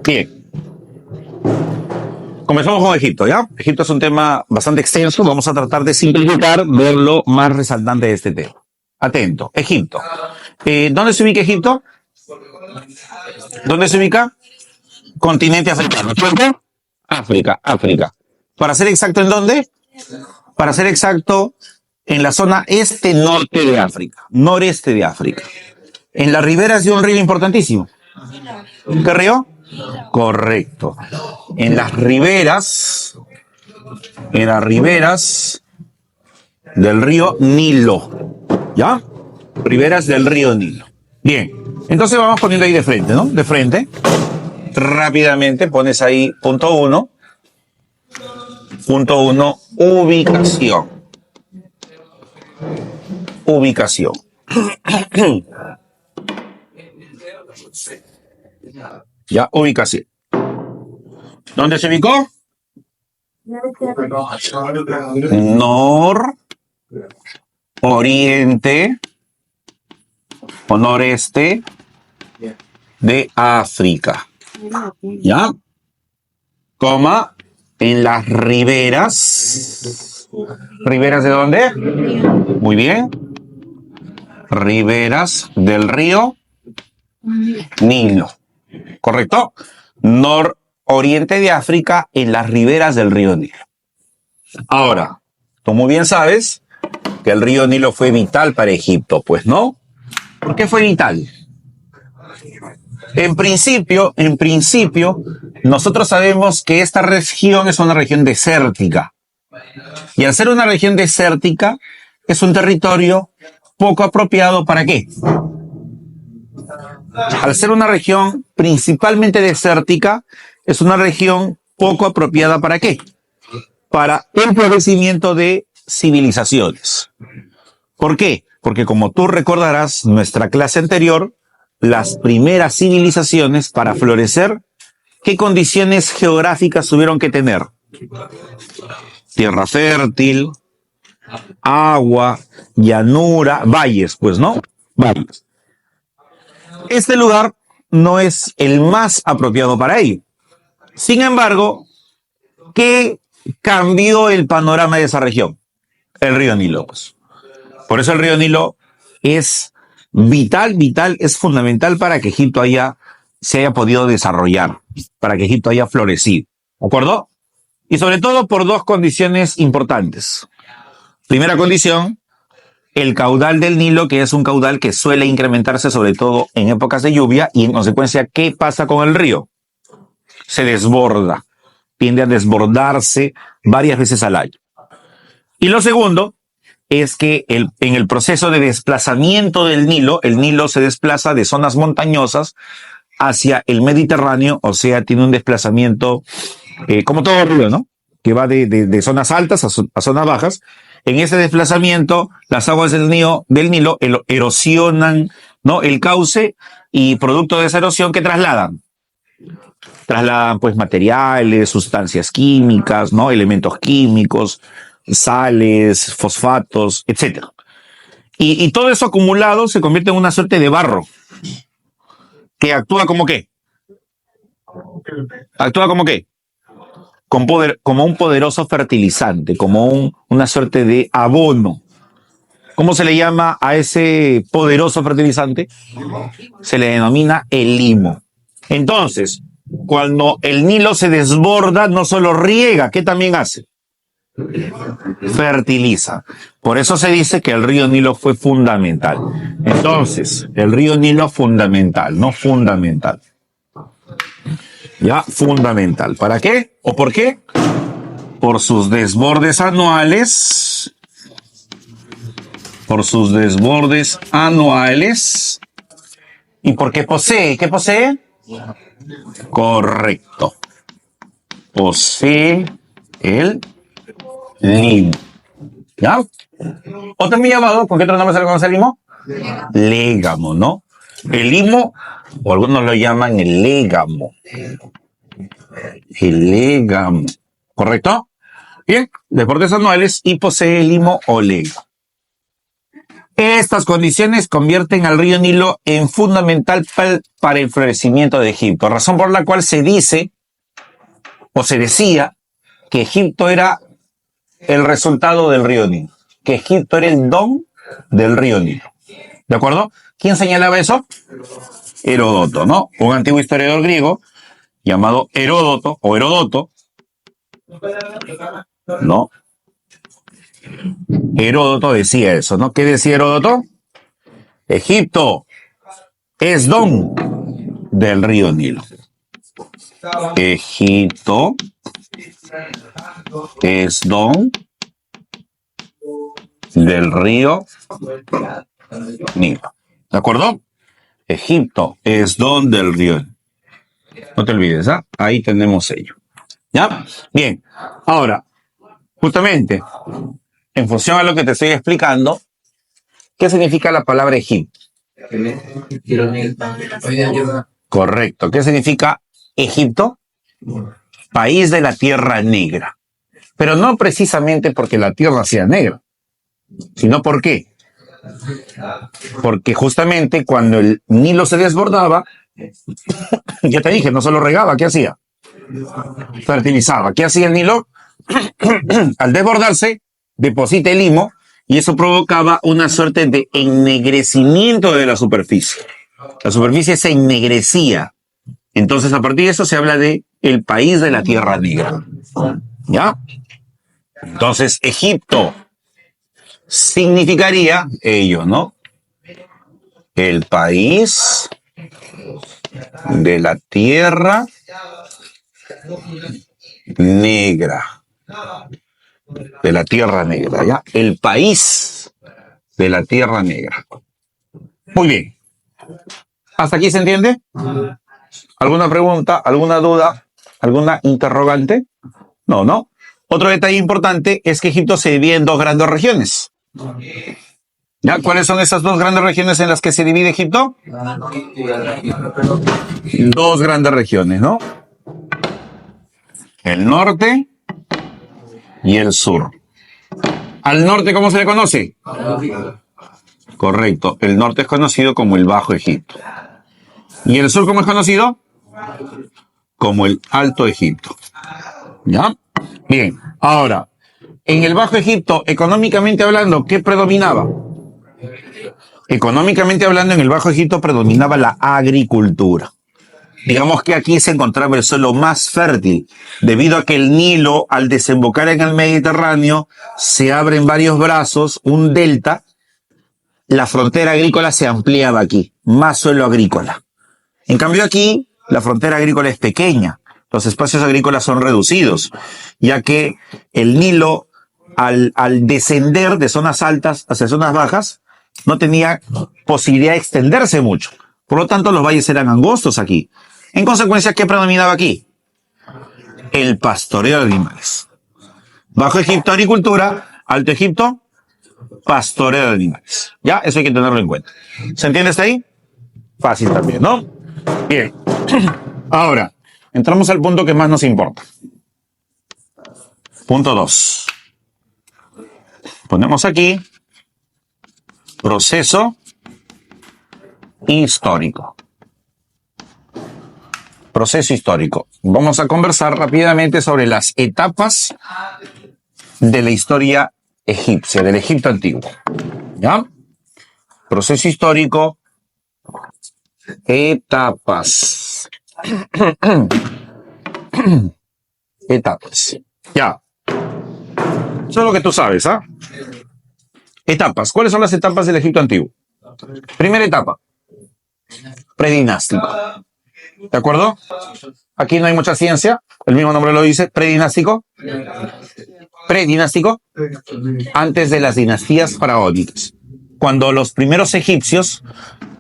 Bien. Comenzamos con Egipto, ¿ya? Egipto es un tema bastante extenso. Vamos a tratar de simplificar, ver lo más resaltante de este tema. Atento. Egipto. ¿Dónde se ubica Egipto? ¿Dónde se ubica? Continente africano. ¿Cierto? África. Para ser exacto, ¿en dónde? Para ser exacto, en la zona este-norte de África. Noreste de África. En las riberas de un río importantísimo. ¿Qué río? Correcto. En las riberas del río Nilo. ¿Ya? Riberas del río Nilo. Bien. Entonces vamos poniendo ahí de frente, ¿no? De frente. Rápidamente pones ahí punto 1. Punto 1, ubicación. Ubicación. Ya, ubicación. ¿Dónde se ubicó? Oriente o noreste de África. ¿Ya? Coma, en las riberas. ¿Riberas de dónde? Muy bien. Riberas del río Nilo. ¿Correcto? Nororiente de África, en las riberas del río Nilo. Ahora, tú muy bien sabes que el río Nilo fue vital para Egipto, pues, ¿no? ¿Por qué fue vital? En principio, nosotros sabemos que esta región es una región desértica. Y al ser una región desértica, es un territorio poco apropiado ¿para qué? Al ser una región principalmente desértica, es una región poco apropiada ¿para qué? Para el florecimiento de civilizaciones. ¿Por qué? Porque como tú recordarás, nuestra clase anterior, las primeras civilizaciones para florecer, ¿qué condiciones geográficas tuvieron que tener? Tierra fértil, agua, llanura, valles, pues, ¿no? Valles. Este lugar no es el más apropiado para ello. Sin embargo, ¿qué cambió el panorama de esa región? El río Nilo, pues. Por eso el río Nilo es vital, es fundamental para que Egipto se haya podido desarrollar, para que Egipto haya florecido. ¿De acuerdo? Y sobre todo por dos condiciones importantes. Primera condición, el caudal del Nilo, que es un caudal que suele incrementarse sobre todo en épocas de lluvia, y en consecuencia, ¿qué pasa con el río? Se desborda, tiende a desbordarse varias veces al año. Y lo segundo es que en el proceso de desplazamiento del Nilo, el Nilo se desplaza de zonas montañosas hacia el Mediterráneo, o sea, tiene un desplazamiento como todo río, ¿no? Que va de zonas altas a zonas bajas. En ese desplazamiento, las aguas del Nilo erosionan, ¿no? El cauce, y producto de esa erosión, ¿qué trasladan? Trasladan pues materiales, sustancias químicas, ¿no? Elementos químicos, sales, fosfatos, etc. Y todo eso acumulado se convierte en una suerte de barro que actúa como ¿qué? ¿Actúa como qué? Como un poderoso fertilizante, como una suerte de abono. ¿Cómo se le llama a ese poderoso fertilizante? Se le denomina el limo. Entonces, cuando el Nilo se desborda, no solo riega, ¿qué también hace? Fertiliza. Por eso se dice que el río Nilo fue fundamental. Entonces, el río Nilo fundamental, no fundamental. Ya, fundamental. ¿Para qué? ¿O por qué? Por sus desbordes anuales. Por sus desbordes anuales. ¿Y porque posee? ¿Qué posee? Correcto. Posee el limo. ¿Ya? O también llamado, ¿con qué otro nombre se le conoce el limo? Légamo, ¿no? El limo, o algunos lo llaman el légamo. El légamo. ¿Correcto? Bien, deportes anuales, y posee limo o légamo. Estas condiciones convierten al río Nilo en fundamental para el florecimiento de Egipto, razón por la cual se dice o se decía que Egipto era el resultado del río Nilo, que Egipto era el don del río Nilo. ¿De acuerdo? ¿Quién señalaba eso? Heródoto, ¿no? Un antiguo historiador griego llamado Heródoto o Heródoto, ¿no? Heródoto decía eso, ¿no? ¿Qué decía Heródoto? Egipto es don del río Nilo. Egipto es don del río Nilo. ¿De acuerdo? Egipto es don del río. No te olvides, ¿ah? Ahí tenemos ello. ¿Ya? Bien. Ahora, justamente, en función a lo que te estoy explicando, ¿qué significa la palabra Egipto? Correcto. ¿Qué significa Egipto? País de la Tierra Negra. Pero no precisamente porque la tierra sea negra, sino ¿por qué? Porque justamente cuando el Nilo se desbordaba, ya te dije, no solo regaba, ¿qué hacía? Fertilizaba. ¿Qué hacía el Nilo? Al desbordarse, deposita el limo y eso provocaba una suerte de ennegrecimiento de la superficie. La superficie se ennegrecía. Entonces, a partir de eso se habla de el país de la Tierra Negra. ¿Ya? Entonces, Egipto significaría ello, ¿no? El país de la Tierra Negra. De la Tierra Negra, ¿ya? El país de la Tierra Negra. Muy bien. ¿Hasta aquí se entiende? ¿Alguna pregunta? ¿Alguna duda? ¿Alguna interrogante? No, ¿no? Otro detalle importante es que Egipto se divide en dos grandes regiones. ¿Ya? ¿Cuáles son esas dos grandes regiones en las que se divide Egipto? Dos grandes regiones, ¿no? El norte y el sur. ¿Al norte cómo se le conoce? Correcto. El norte es conocido como el Bajo Egipto. ¿Y el sur cómo es conocido? Como el Alto Egipto. ¿Ya? Bien. Ahora, en el Bajo Egipto, económicamente hablando, ¿qué predominaba? Económicamente hablando, en el Bajo Egipto predominaba la agricultura. Digamos que aquí se encontraba el suelo más fértil, debido a que el Nilo, al desembocar en el Mediterráneo, se abre en varios brazos, un delta, la frontera agrícola se ampliaba aquí, más suelo agrícola. En cambio aquí, la frontera agrícola es pequeña, los espacios agrícolas son reducidos, ya que el Nilo, al descender de zonas altas hacia zonas bajas, no tenía posibilidad de extenderse mucho. Por lo tanto, los valles eran angostos aquí. En consecuencia, ¿qué predominaba aquí? El pastoreo de animales. Bajo Egipto, agricultura. Alto Egipto, pastoreo de animales. ¿Ya? Eso hay que tenerlo en cuenta. ¿Se entiende hasta ahí? Fácil también, ¿no? Bien. Ahora, entramos al punto que más nos importa. Punto 2. Ponemos aquí proceso histórico. Proceso histórico. Vamos a conversar rápidamente sobre las etapas de la historia egipcia, del Egipto antiguo. ¿Ya? Proceso histórico, etapas. Etapas. Ya. Eso es lo que tú sabes, ¿ah? Etapas. ¿Cuáles son las etapas del Egipto antiguo? Primera etapa. Predinástico. ¿De acuerdo? Aquí no hay mucha ciencia. El mismo nombre lo dice. Predinástico. Predinástico. Antes de las dinastías faraónicas. Cuando los primeros egipcios,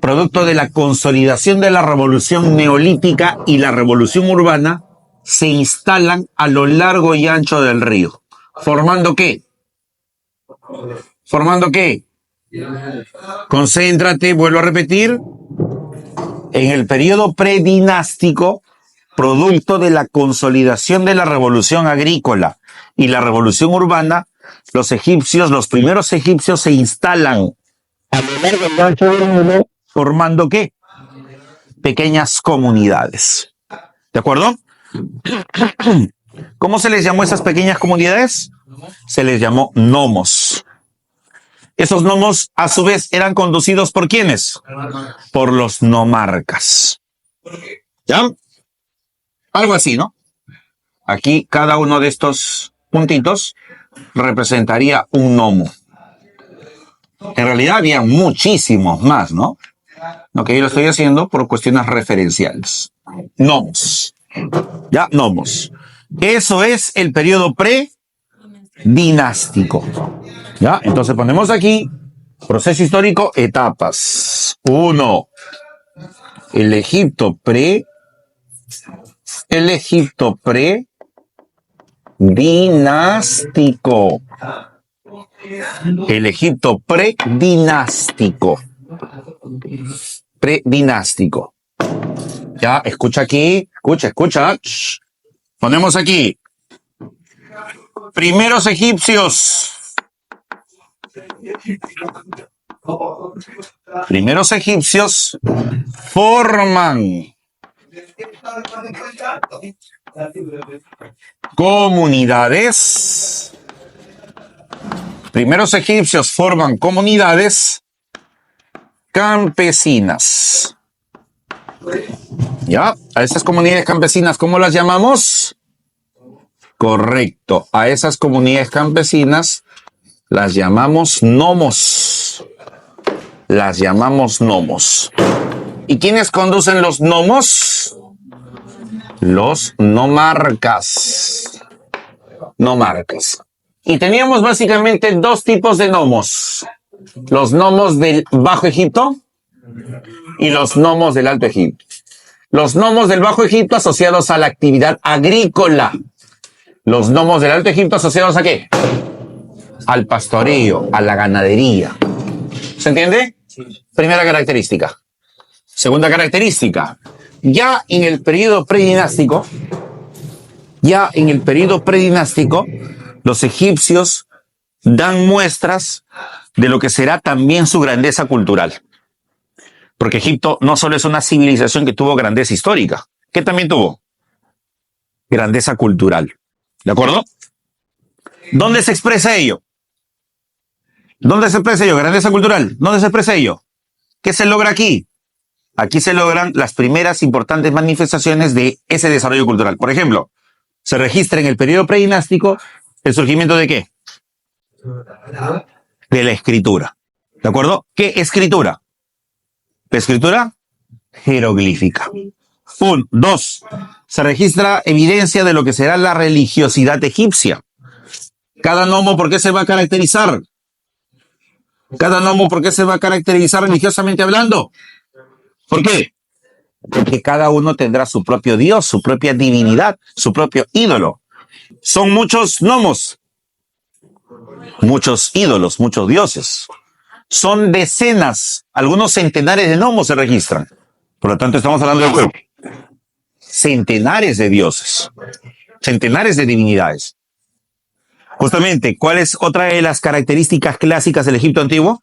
producto de la consolidación de la revolución neolítica y la revolución urbana, se instalan a lo largo y ancho del río. ¿Formando qué? ¿Formando qué? Concéntrate, vuelvo a repetir. En el periodo predinástico, producto de la consolidación de la revolución agrícola y la revolución urbana, los egipcios, los primeros egipcios se instalan a lo largo y ancho del Nilo, formando ¿qué? Pequeñas comunidades. ¿De acuerdo? ¿Cómo se les llamó a esas pequeñas comunidades? Se les llamó nomos. Esos nomos, a su vez, eran conducidos ¿por quiénes? Por los nomarcas. ¿Ya? Algo así, ¿no? Aquí cada uno de estos puntitos representaría un nomo. En realidad había muchísimos más, ¿no? Lo que yo lo estoy haciendo por cuestiones referenciales. Nomos. Ya, nomos. Eso es el periodo predinástico. Ya, entonces ponemos aquí proceso histórico, etapas. 1. El Egipto predinástico. El Egipto predinástico. Predinástico. Ya, escucha aquí. Escucha. Shh. Ponemos aquí. Primeros egipcios. Primeros egipcios forman comunidades. Primeros egipcios forman comunidades campesinas. ¿Ya? A esas comunidades campesinas, ¿cómo las llamamos? Correcto. A esas comunidades campesinas las llamamos nomos. Las llamamos nomos. ¿Y quiénes conducen los nomos? Los nomarcas. Nomarcas. Y teníamos básicamente dos tipos de nomos. Los nomos del Bajo Egipto y los nomos del Alto Egipto. Los nomos del Bajo Egipto asociados a la actividad agrícola. Los nomos del Alto Egipto asociados ¿a qué? Al pastoreo, a la ganadería. ¿Se entiende? Primera característica. Segunda característica. Ya en el periodo predinástico, los egipcios dan muestras de lo que será también su grandeza cultural. Porque Egipto no solo es una civilización que tuvo grandeza histórica, ¿qué también tuvo? Grandeza cultural. ¿De acuerdo? ¿Dónde se expresa ello? Grandeza cultural. ¿Dónde se expresa ello? ¿Qué se logra aquí? Aquí se logran las primeras importantes manifestaciones de ese desarrollo cultural. Por ejemplo, se registra en el periodo predinástico el surgimiento ¿de qué? De la escritura. ¿De acuerdo? ¿Qué escritura? La escritura jeroglífica. 1. 2. Se registra evidencia de lo que será la religiosidad egipcia. Cada nomo, ¿por qué se va a caracterizar? Religiosamente hablando? ¿Por qué? Porque cada uno tendrá su propio Dios, su propia divinidad, su propio ídolo. Son muchos nomos, muchos ídolos, muchos dioses. Son decenas, algunos centenares de nomos se registran. Por lo tanto, estamos hablando de centenares de dioses, centenares de divinidades. Justamente, ¿cuál es otra de las características clásicas del Egipto antiguo?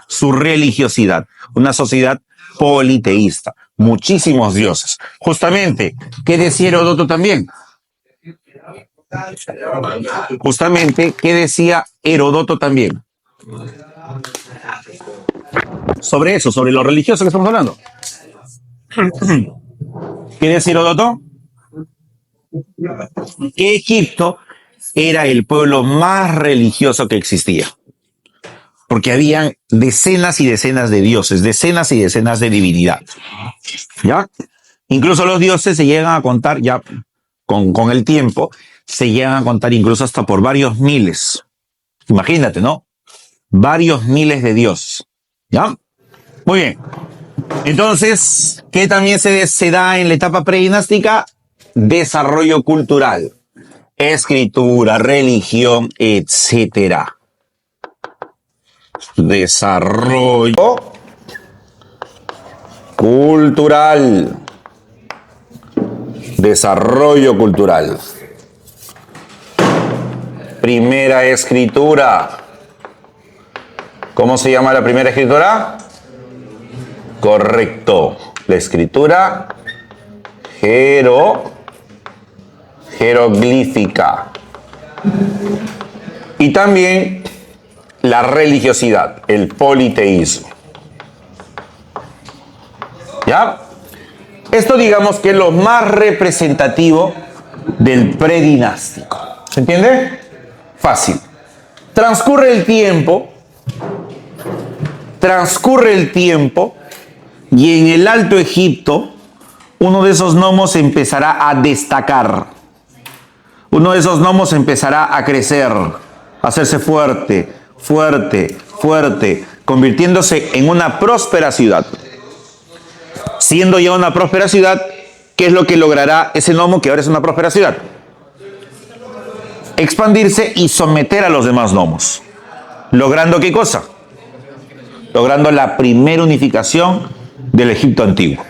Su religiosidad, una sociedad politeísta, muchísimos dioses. Justamente, ¿qué decía Heródoto también? Sobre eso, sobre lo religioso que estamos hablando. ¿Qué decía Heródoto? Que Egipto era el pueblo más religioso que existía. Porque habían decenas y decenas de dioses, decenas y decenas de divinidades. ¿Ya? Incluso los dioses se llegan a contar, ya con el tiempo, se llegan a contar incluso hasta por varios miles. Imagínate, ¿no? Varios miles de dioses. ¿Ya? Muy bien. Entonces, ¿qué también se da en la etapa predinástica? Desarrollo cultural. Escritura, religión, etcétera. Desarrollo cultural. Desarrollo cultural. Primera escritura. ¿Cómo se llama la primera escritura? Correcto. La escritura jeroglífica. Y también la religiosidad, el politeísmo. ¿Ya? Esto digamos que es lo más representativo del predinástico. ¿Se entiende? Fácil. Transcurre el tiempo y en el Alto Egipto uno de esos gnomos empezará a destacar. Uno de esos gnomos empezará a crecer, a hacerse fuerte, convirtiéndose en una próspera ciudad. Siendo ya una próspera ciudad, ¿qué es lo que logrará ese gnomo que ahora es una próspera ciudad? Expandirse y someter a los demás gnomos. ¿Logrando qué cosa? Logrando la primera unificación del Egipto antiguo.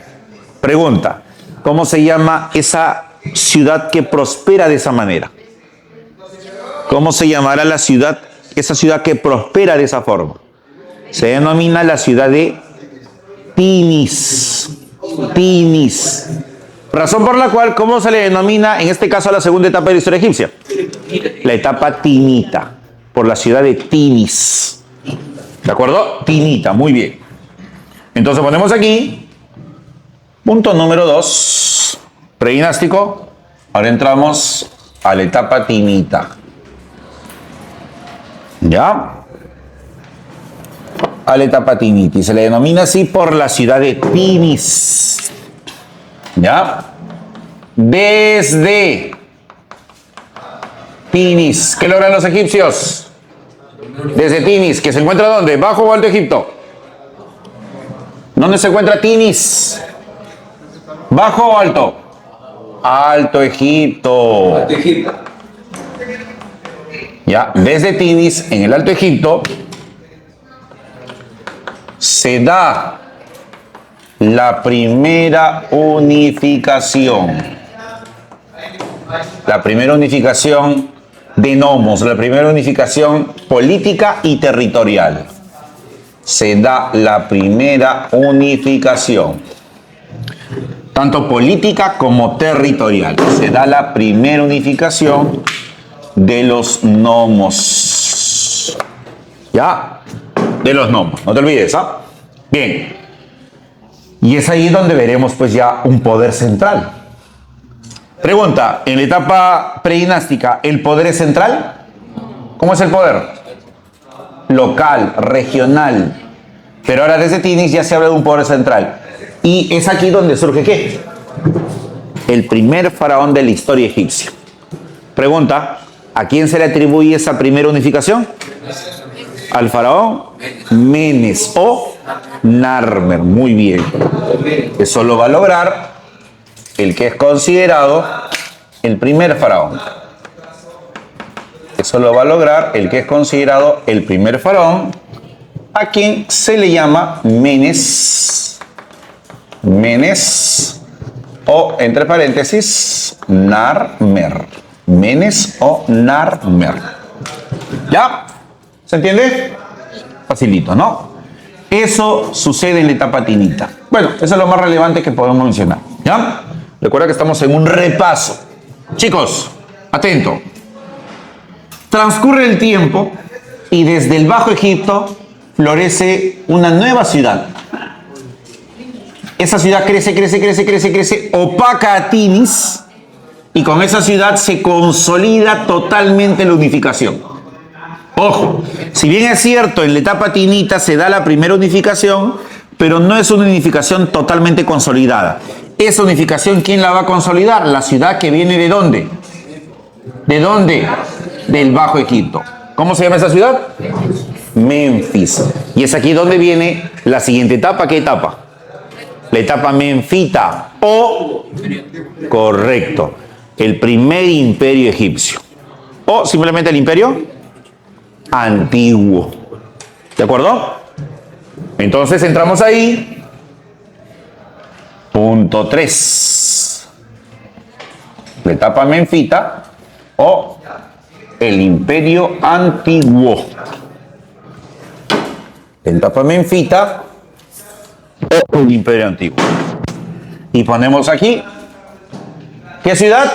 Pregunta, ¿cómo se llama esa ciudad que prospera de esa manera? ¿Cómo se llamará esa ciudad que prospera de esa forma? Se denomina la ciudad de Tinis. Razón por la cual, ¿cómo se le denomina en este caso a la segunda etapa de la historia egipcia? La etapa tinita, por la ciudad de Tinis. ¿De acuerdo? Tinita, muy bien. Entonces ponemos aquí, punto número 2, predinástico. Ahora entramos a la etapa tinita. ¿Ya? A la etapa tinita. Y se le denomina así por la ciudad de Tinis. ¿Ya? Desde Tinis. ¿Qué logran los egipcios? Desde Tinis, que se encuentra ¿dónde? ¿Bajo o Alto Egipto? ¿Dónde se encuentra Tinis? ¿Bajo o alto? Alto Egipto. Alto Egipto. Ya, desde Tinis, en el Alto Egipto, se da la primera unificación. La primera unificación de nomos, la primera unificación política y territorial. Se da la primera unificación, tanto política como territorial. Se da la primera unificación de los nomos. ¿Ya? De los nomos, no te olvides, ¿ah? Bien. Y es ahí donde veremos pues ya un poder central. Pregunta, en la etapa predinástica, ¿el poder es central? ¿Cómo es el poder? Local, regional. Pero ahora desde Tinis ya se habla de un poder central. Y es aquí donde surge ¿qué? El primer faraón de la historia egipcia. Pregunta, ¿a quién se le atribuye esa primera unificación? Al faraón Menes o Narmer. Muy bien. Eso lo va a lograr el que es considerado el primer faraón. Eso lo va a lograr el que es considerado el primer faraón, a quien se le llama Menes. Menes o, entre paréntesis, Narmer. Menes o Narmer. ¿Ya? ¿Se entiende? Facilito, ¿no? Eso sucede en la etapa tinita. Bueno, eso es lo más relevante que podemos mencionar. ¿Ya? Recuerda que estamos en un repaso. Chicos, atento. Transcurre el tiempo y desde el Bajo Egipto florece una nueva ciudad. Esa ciudad crece, opaca a Tinis, y con esa ciudad se consolida totalmente la unificación. Ojo, si bien es cierto, en la etapa tinita se da la primera unificación, pero no es una unificación totalmente consolidada. Esa unificación, ¿quién la va a consolidar? La ciudad que viene ¿de dónde? ¿De dónde? Del Bajo Egipto. ¿Cómo se llama esa ciudad? Memphis. Y es aquí donde viene la siguiente etapa. ¿Qué etapa? La etapa menfita o, correcto, el primer imperio egipcio. O simplemente el imperio antiguo. ¿De acuerdo? Entonces entramos ahí. Punto 3. La etapa menfita o el imperio antiguo. la etapa menfita o el Imperio Antiguo. Y ponemos aquí, ¿qué ciudad?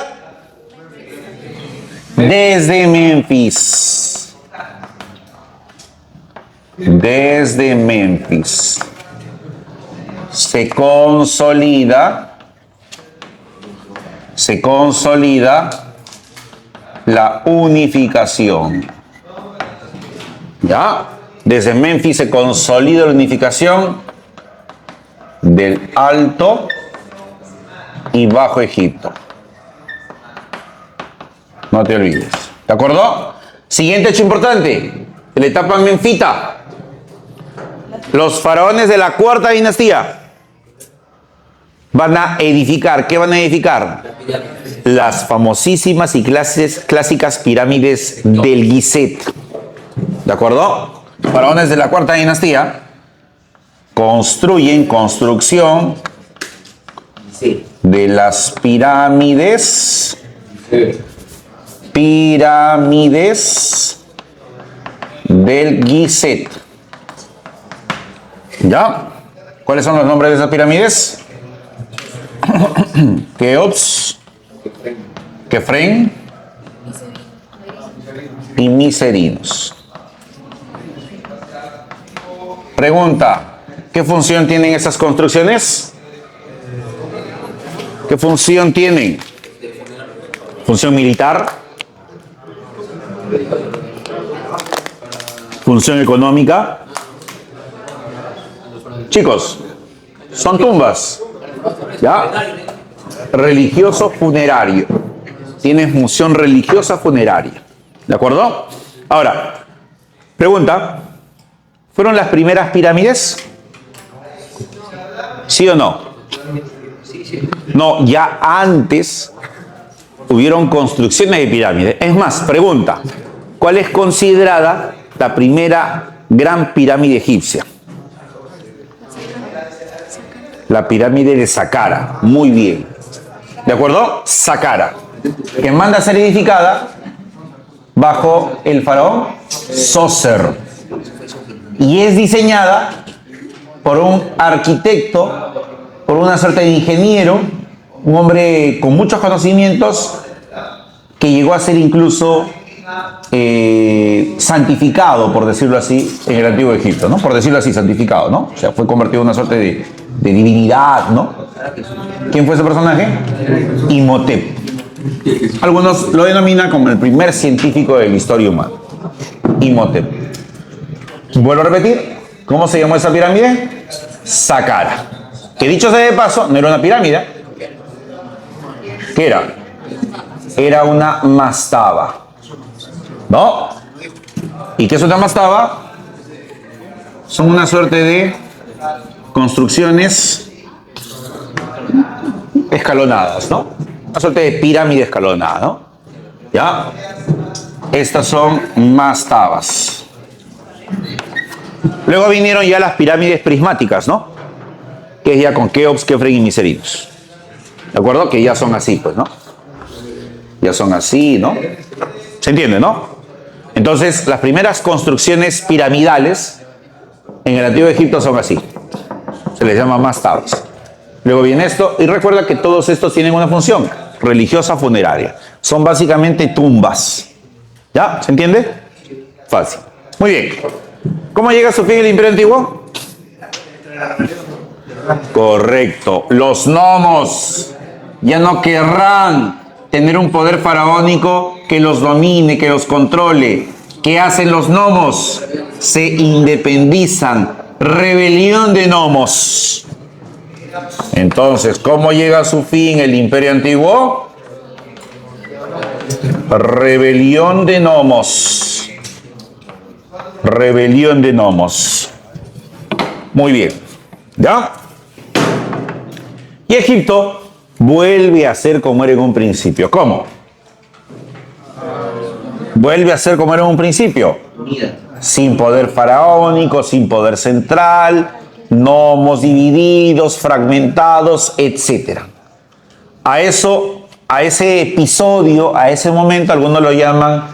Desde Memphis. Desde Memphis se consolida la unificación. ¿Ya? Desde Memphis se consolida la unificación del Alto y Bajo Egipto. No te olvides. ¿De acuerdo? Siguiente hecho importante. La etapa menfita. Los faraones de la cuarta dinastía van a edificar. ¿Qué van a edificar? Las famosísimas y clásicas pirámides del Gizeh. ¿De acuerdo? Faraones de la cuarta dinastía construcción de las pirámides del Gizeh. ¿Ya? ¿Cuáles son los nombres de esas pirámides? Keops, Kefren y Miserinos. Pregunta, ¿qué función tienen esas construcciones? ¿Qué función tienen? ¿Función militar? ¿Función económica? Chicos, son tumbas, ¿ya? Religioso funerario. Tienen función religiosa funeraria. ¿De acuerdo? Ahora, pregunta, ¿fueron las primeras pirámides? ¿Sí o no? No, ya antes hubieron construcciones de pirámides. Es más, pregunta, ¿cuál es considerada la primera gran pirámide egipcia? La pirámide de Saqqara. Muy bien. ¿De acuerdo? Saqqara. Que manda a ser edificada bajo el faraón Zoser. Y es diseñada por un arquitecto, por una suerte de ingeniero, un hombre con muchos conocimientos que llegó a ser incluso santificado, por decirlo así, en el Antiguo Egipto, ¿no? Por decirlo así, santificado, ¿no? O sea, fue convertido en una suerte de divinidad, ¿no? ¿Quién fue ese personaje? Imhotep. Algunos lo denominan como el primer científico de la historia humana. Imhotep. Vuelvo a repetir, ¿cómo se llamó esa pirámide? Saqqara. Que dicho sea de paso, no era una pirámide. ¿Qué era? Era una mastaba. ¿No? ¿Y qué es una mastaba? Son una suerte de construcciones escalonadas, ¿no? Una suerte de pirámide escalonada, ¿no? ¿Ya? Estas son mastabas. Luego vinieron ya las pirámides prismáticas, ¿no? Que es ya con Keops, Kefren y Miserinos. ¿De acuerdo? Que ya son así, pues, ¿no? Ya son así, ¿no? ¿Se entiende, no? Entonces, las primeras construcciones piramidales en el Antiguo Egipto son así. Se les llama mastabas. Luego viene esto, y recuerda que todos estos tienen una función religiosa funeraria. Son básicamente tumbas. ¿Ya? ¿Se entiende? Fácil. Muy bien. ¿Cómo llega a su fin el Imperio Antiguo? Correcto. Los gnomos ya no querrán tener un poder faraónico que los domine, que los controle. ¿Qué hacen los gnomos? Se independizan. Rebelión de gnomos. Entonces, ¿cómo llega a su fin el Imperio Antiguo? Rebelión de gnomos. Rebelión de gnomos. Muy bien. ¿Ya? Y Egipto vuelve a ser como era en un principio. ¿Cómo? Vuelve a ser como era en un principio. Sin poder faraónico, sin poder central, gnomos divididos, fragmentados, etc. A ese episodio, a ese momento, algunos lo llaman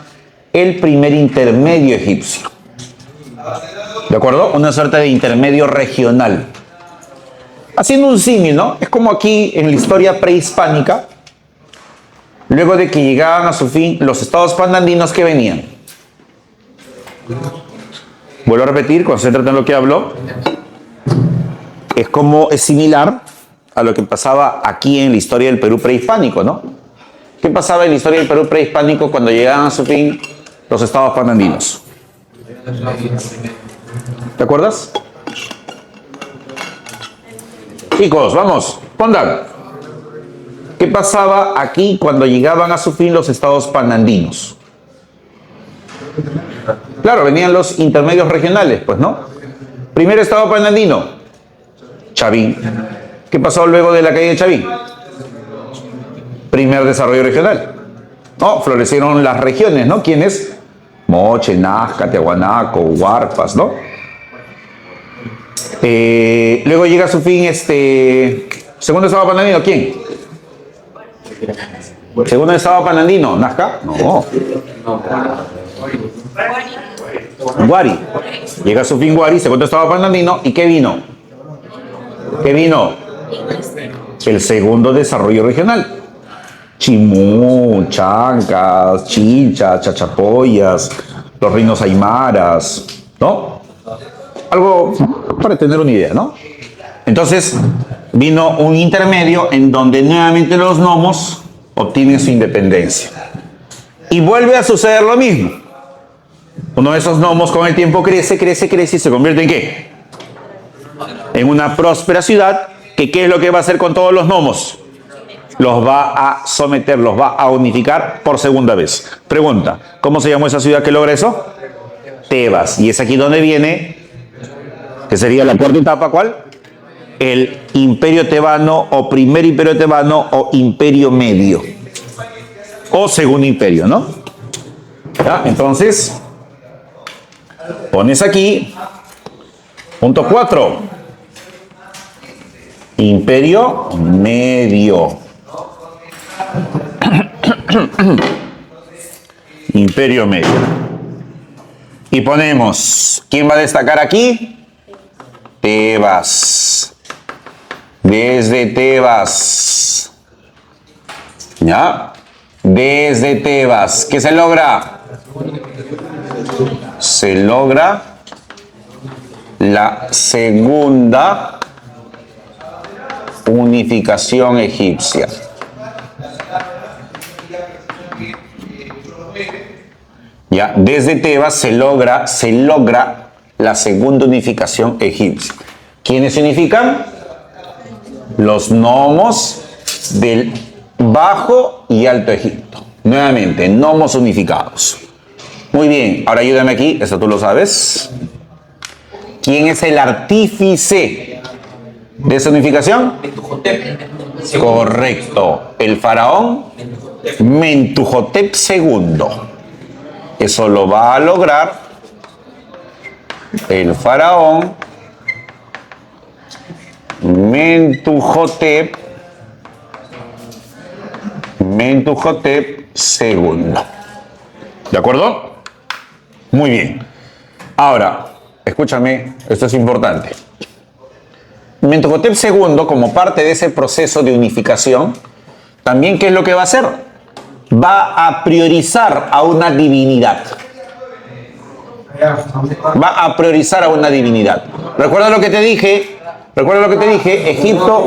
el primer intermedio egipcio. ¿De acuerdo? Una suerte de intermedio regional. Haciendo un símil, ¿no? Es como aquí en la historia prehispánica, luego de que llegaban a su fin los estados panandinos que venían. Vuelvo a repetir, concéntrate en lo que hablo. Es similar a lo que pasaba aquí en la historia del Perú prehispánico, ¿no? ¿Qué pasaba en la historia del Perú prehispánico cuando llegaban a su fin los estados panandinos? ¿Te acuerdas? Chicos, vamos, pongan. ¿Qué pasaba aquí cuando llegaban a su fin los estados panandinos? Claro, venían los intermedios regionales, pues, ¿no? Primer estado panandino, Chavín. ¿Qué pasó luego de la caída de Chavín? Primer desarrollo regional. No, florecieron las regiones, ¿no? ¿Quiénes? Moche, Nazca, Tiahuanaco, Huarpas, ¿no? Luego llega a su fin segundo estado panandino, ¿quién? Segundo estado panandino, ¿Nazca? No. Huari. Llega a su fin Huari, segundo estado panandino, ¿y qué vino? ¿Qué vino? El segundo desarrollo regional. Chimú, Chancas, Chincha, Chachapoyas, los reinos aymaras, ¿no? Algo para tener una idea, ¿no? Entonces, vino un intermedio en donde nuevamente los gnomos obtienen su independencia. Y vuelve a suceder lo mismo. Uno de esos gnomos con el tiempo crece y se convierte en ¿qué? En una próspera ciudad que ¿qué es lo que va a hacer con todos los gnomos? Los va a someter, los va a unificar por segunda vez. Pregunta, ¿cómo se llamó esa ciudad que logra eso? Tebas. Y es aquí donde viene, que sería la cuarta etapa, ¿cuál? El imperio tebano o primer imperio tebano o imperio medio. O segundo imperio, ¿no? ¿Ya? Entonces, pones aquí, punto 4. Imperio medio. Imperio medio. Y ponemos, ¿quién va a destacar aquí? Tebas. Desde Tebas. ¿Ya? Desde Tebas. ¿Qué se logra? Se logra la segunda unificación egipcia. Ya, desde Tebas se logra la segunda unificación egipcia. ¿Quiénes se unifican? Los gnomos del Bajo y Alto Egipto. Nuevamente, gnomos unificados. Muy bien, ahora ayúdame aquí, eso tú lo sabes. ¿Quién es el artífice de esa unificación? Correcto, el faraón Mentuhotep II. Eso lo va a lograr el faraón Mentuhotep II. ¿De acuerdo? Muy bien. Ahora, escúchame, esto es importante. Mentuhotep II, como parte de ese proceso de unificación, también, ¿qué es lo que va a hacer? Va a priorizar a una divinidad. Va a priorizar a una divinidad. ¿Recuerda lo que te dije?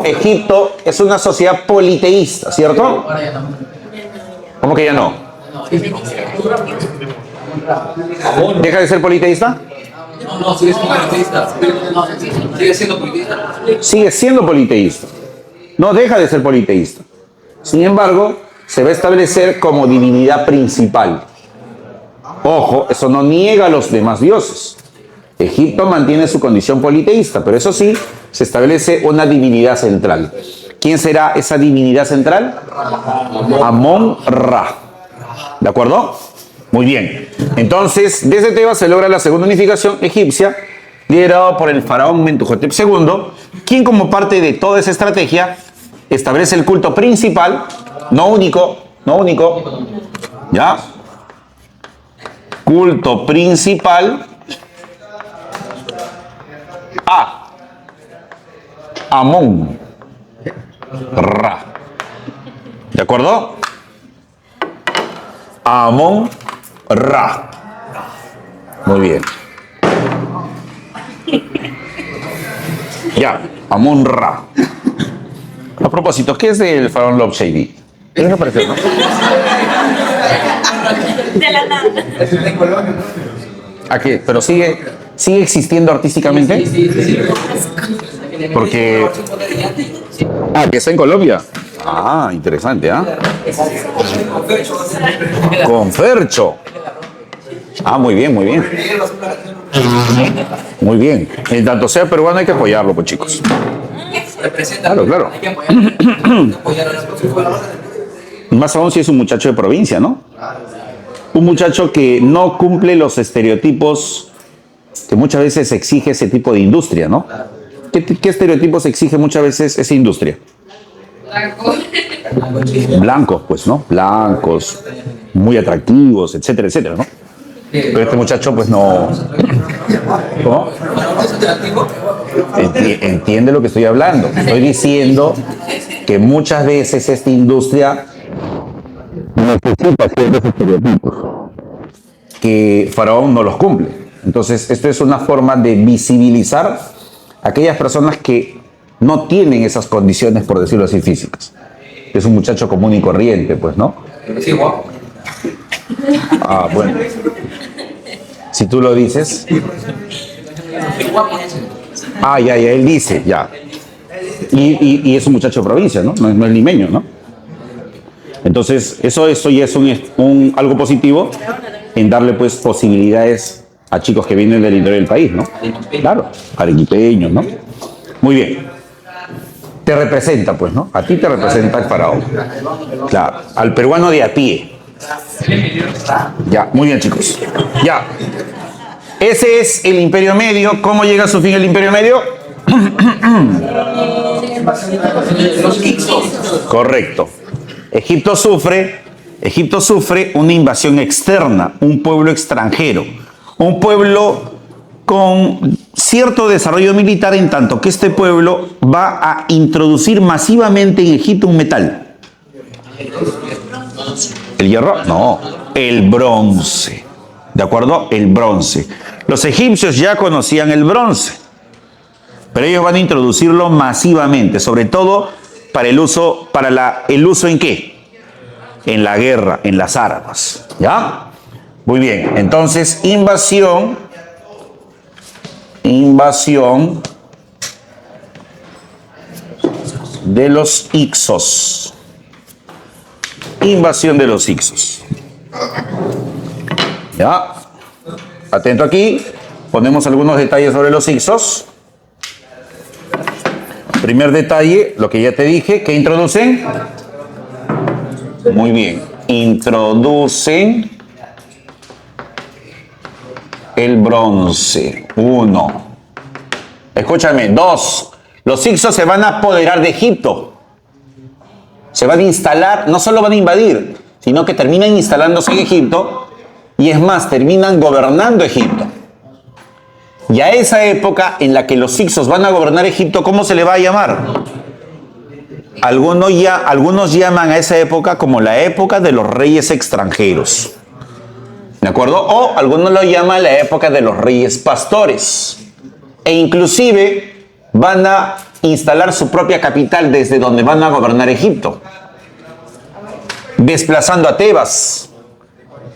Egipto es una sociedad politeísta, ¿cierto? ¿Cómo que ya no? ¿Deja de ser politeísta? No, sigue siendo politeísta. Sigue siendo politeísta. Sigue siendo politeísta. No deja de ser politeísta. Sin embargo, se va a establecer como divinidad principal. Ojo, eso no niega a los demás dioses. Egipto mantiene su condición politeísta, pero eso sí, se establece una divinidad central. ¿Quién será esa divinidad central? Amón-Ra. ¿De acuerdo? Muy bien. Entonces, desde Tebas se logra la segunda unificación egipcia, liderado por el faraón Mentuhotep II, quien como parte de toda esa estrategia establece el culto principal, no único, ¿ya? Culto principal Amón. Ra. ¿De acuerdo? Amón Ra. Muy bien. Ya, Amón Ra. A propósito, ¿qué es del faraón Love Shady? ¿Qué les parece, no? De la nada. ¿A qué? ¿Pero sigue existiendo artísticamente? Sí. Porque... Ah, que está en Colombia. Ah, interesante, ¿ah? Con Fercho. Ah, muy bien, muy bien. Muy bien. En tanto sea peruano hay que apoyarlo, pues chicos. Claro, claro. Hay que apoyar a las cosas. Más aún si es un muchacho de provincia, ¿no? Un muchacho que no cumple los estereotipos que muchas veces exige ese tipo de industria, ¿no? ¿Qué estereotipos exige muchas veces esa industria? Blancos, pues, ¿no? Blancos, muy atractivos, etcétera, etcétera, ¿no? Pero este muchacho, pues, no... ¿Cómo? Entiende lo que estoy hablando. Estoy diciendo que muchas veces esta industria necesita ciertos estereotipos que Faraón no los cumple. Entonces, esto es una forma de visibilizar a aquellas personas que no tienen esas condiciones, por decirlo así, físicas. Es un muchacho común y corriente, pues, ¿no? Sí, guapo. Ah, bueno. Si tú lo dices. Ah, ya, él dice, ya. Y es un muchacho de provincia, ¿no? No es limeño, ¿no? Entonces, eso ya es algo positivo en darle, pues, posibilidades a chicos que vienen del interior del país, ¿no? Claro, arequipeños, ¿no? Muy bien. Te representa, pues, ¿no? A ti te representa el faraón. Claro, al peruano de a pie. Ya, muy bien, chicos. Ya. Ese es el Imperio Medio. ¿Cómo llega a su fin el Imperio Medio? Correcto. Egipto sufre una invasión externa, un pueblo extranjero, un pueblo con cierto desarrollo militar, en tanto que este pueblo va a introducir masivamente en Egipto un metal. ¿El hierro? No, el bronce. ¿De acuerdo? El bronce. Los egipcios ya conocían el bronce, pero ellos van a introducirlo masivamente, sobre todo para el uso ¿en qué? En la guerra, en las armas. ¿Ya? Muy bien. Entonces, invasión de los Hicsos. Invasión de los Hicsos. ¿Ya? Atento aquí. Ponemos algunos detalles sobre los Hicsos. Primer detalle, lo que ya te dije, ¿qué introducen? Muy bien. Introducen el bronce. 1. Escúchame. 2. Los Hicsos se van a apoderar de Egipto. Se van a instalar, no solo van a invadir, sino que terminan instalándose en Egipto y es más, terminan gobernando Egipto. Y a esa época en la que los Hicsos van a gobernar Egipto, ¿cómo se le va a llamar? Algunos llaman a esa época como la época de los reyes extranjeros. ¿De acuerdo? O algunos lo llaman la época de los reyes pastores. E inclusive van a instalar su propia capital desde donde van a gobernar Egipto, desplazando a Tebas.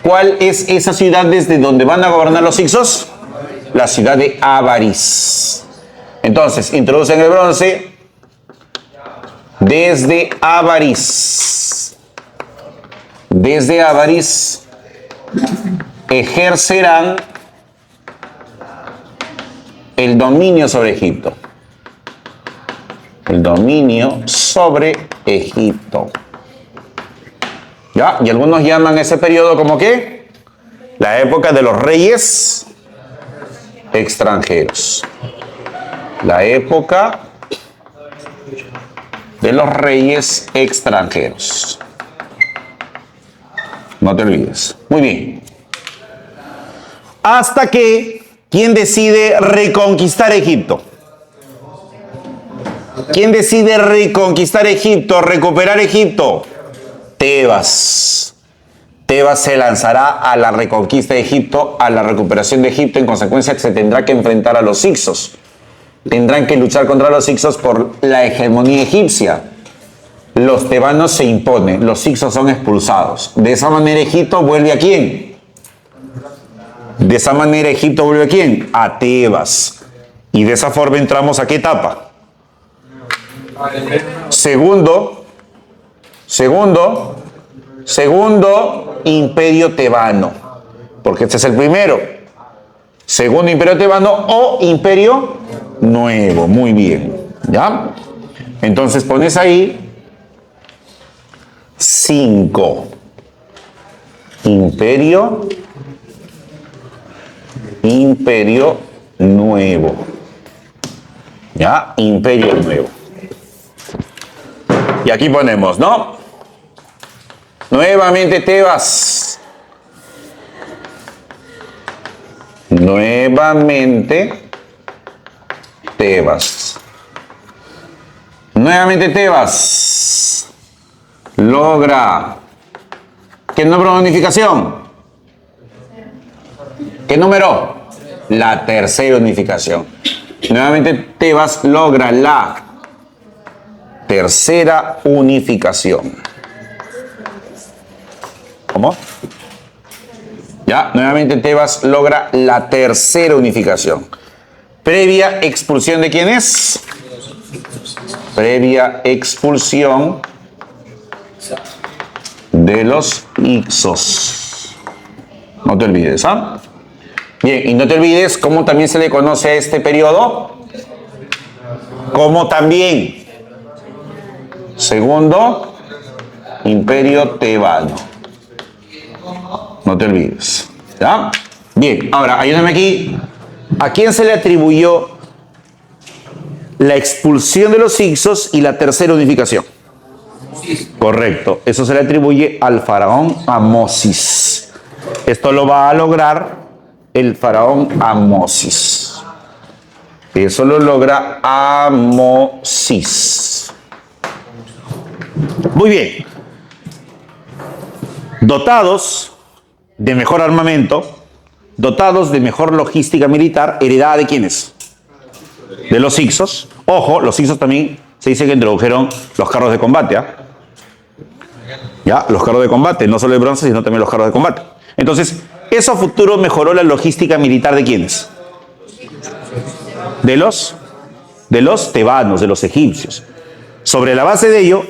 ¿Cuál es esa ciudad desde donde van a gobernar los Hicsos? La ciudad de Avaris. Entonces, introducen el bronce desde Avaris. Desde Avaris ejercerán el dominio sobre Egipto. El dominio sobre Egipto. ¿Ya? Y algunos llaman ese periodo como ¿qué? La época de los reyes extranjeros. La época de los reyes extranjeros. No te olvides. Muy bien. Hasta que, ¿quién decide reconquistar Egipto? ¿Quién decide reconquistar Egipto, recuperar Egipto? Tebas. Tebas se lanzará a la reconquista de Egipto, a la recuperación de Egipto. En consecuencia, se tendrá que enfrentar a los hicsos. Tendrán que luchar contra los hicsos por la hegemonía egipcia. Los tebanos se imponen, los hicsos son expulsados. De esa manera, Egipto vuelve ¿a quién? De esa manera, Egipto vuelve ¿a quién? A Tebas. Y de esa forma entramos ¿a qué etapa? Segundo imperio tebano, porque este es el primero. Segundo imperio tebano o imperio nuevo. Muy bien, ¿ya? Entonces pones ahí 5. Imperio nuevo. ¿Ya? Imperio nuevo. Y aquí ponemos, ¿no? Nuevamente Tebas. Nuevamente Tebas. Logra. ¿Qué número de unificación? ¿Qué número? La tercera unificación. Nuevamente Tebas logra la tercera unificación. ¿Cómo? Ya, nuevamente Tebas logra la tercera unificación. Previa expulsión de ¿quién es? Previa expulsión de los hicsos. No te olvides, ¿ah? Bien, y no te olvides cómo también se le conoce a este periodo. Como también Segundo Imperio Tebano. No te olvides. ¿Ya? Bien, ahora ayúdame aquí. ¿A quién se le atribuyó la expulsión de los hicsos y la tercera unificación? Correcto. Eso se le atribuye al faraón Amosis. Esto lo va a lograr el faraón Amosis. Eso lo logra Amosis. Muy bien. Dotados de mejor armamento, dotados de mejor logística militar, heredada ¿de quiénes? De los hicsos. Ojo, los hicsos también se dice que introdujeron los carros de combate, ¿ah? Ya, los carros de combate, no solo de bronce, sino también los carros de combate. Entonces, eso a futuro mejoró la logística militar ¿de quiénes? De los tebanos, de los egipcios. Sobre la base de ello,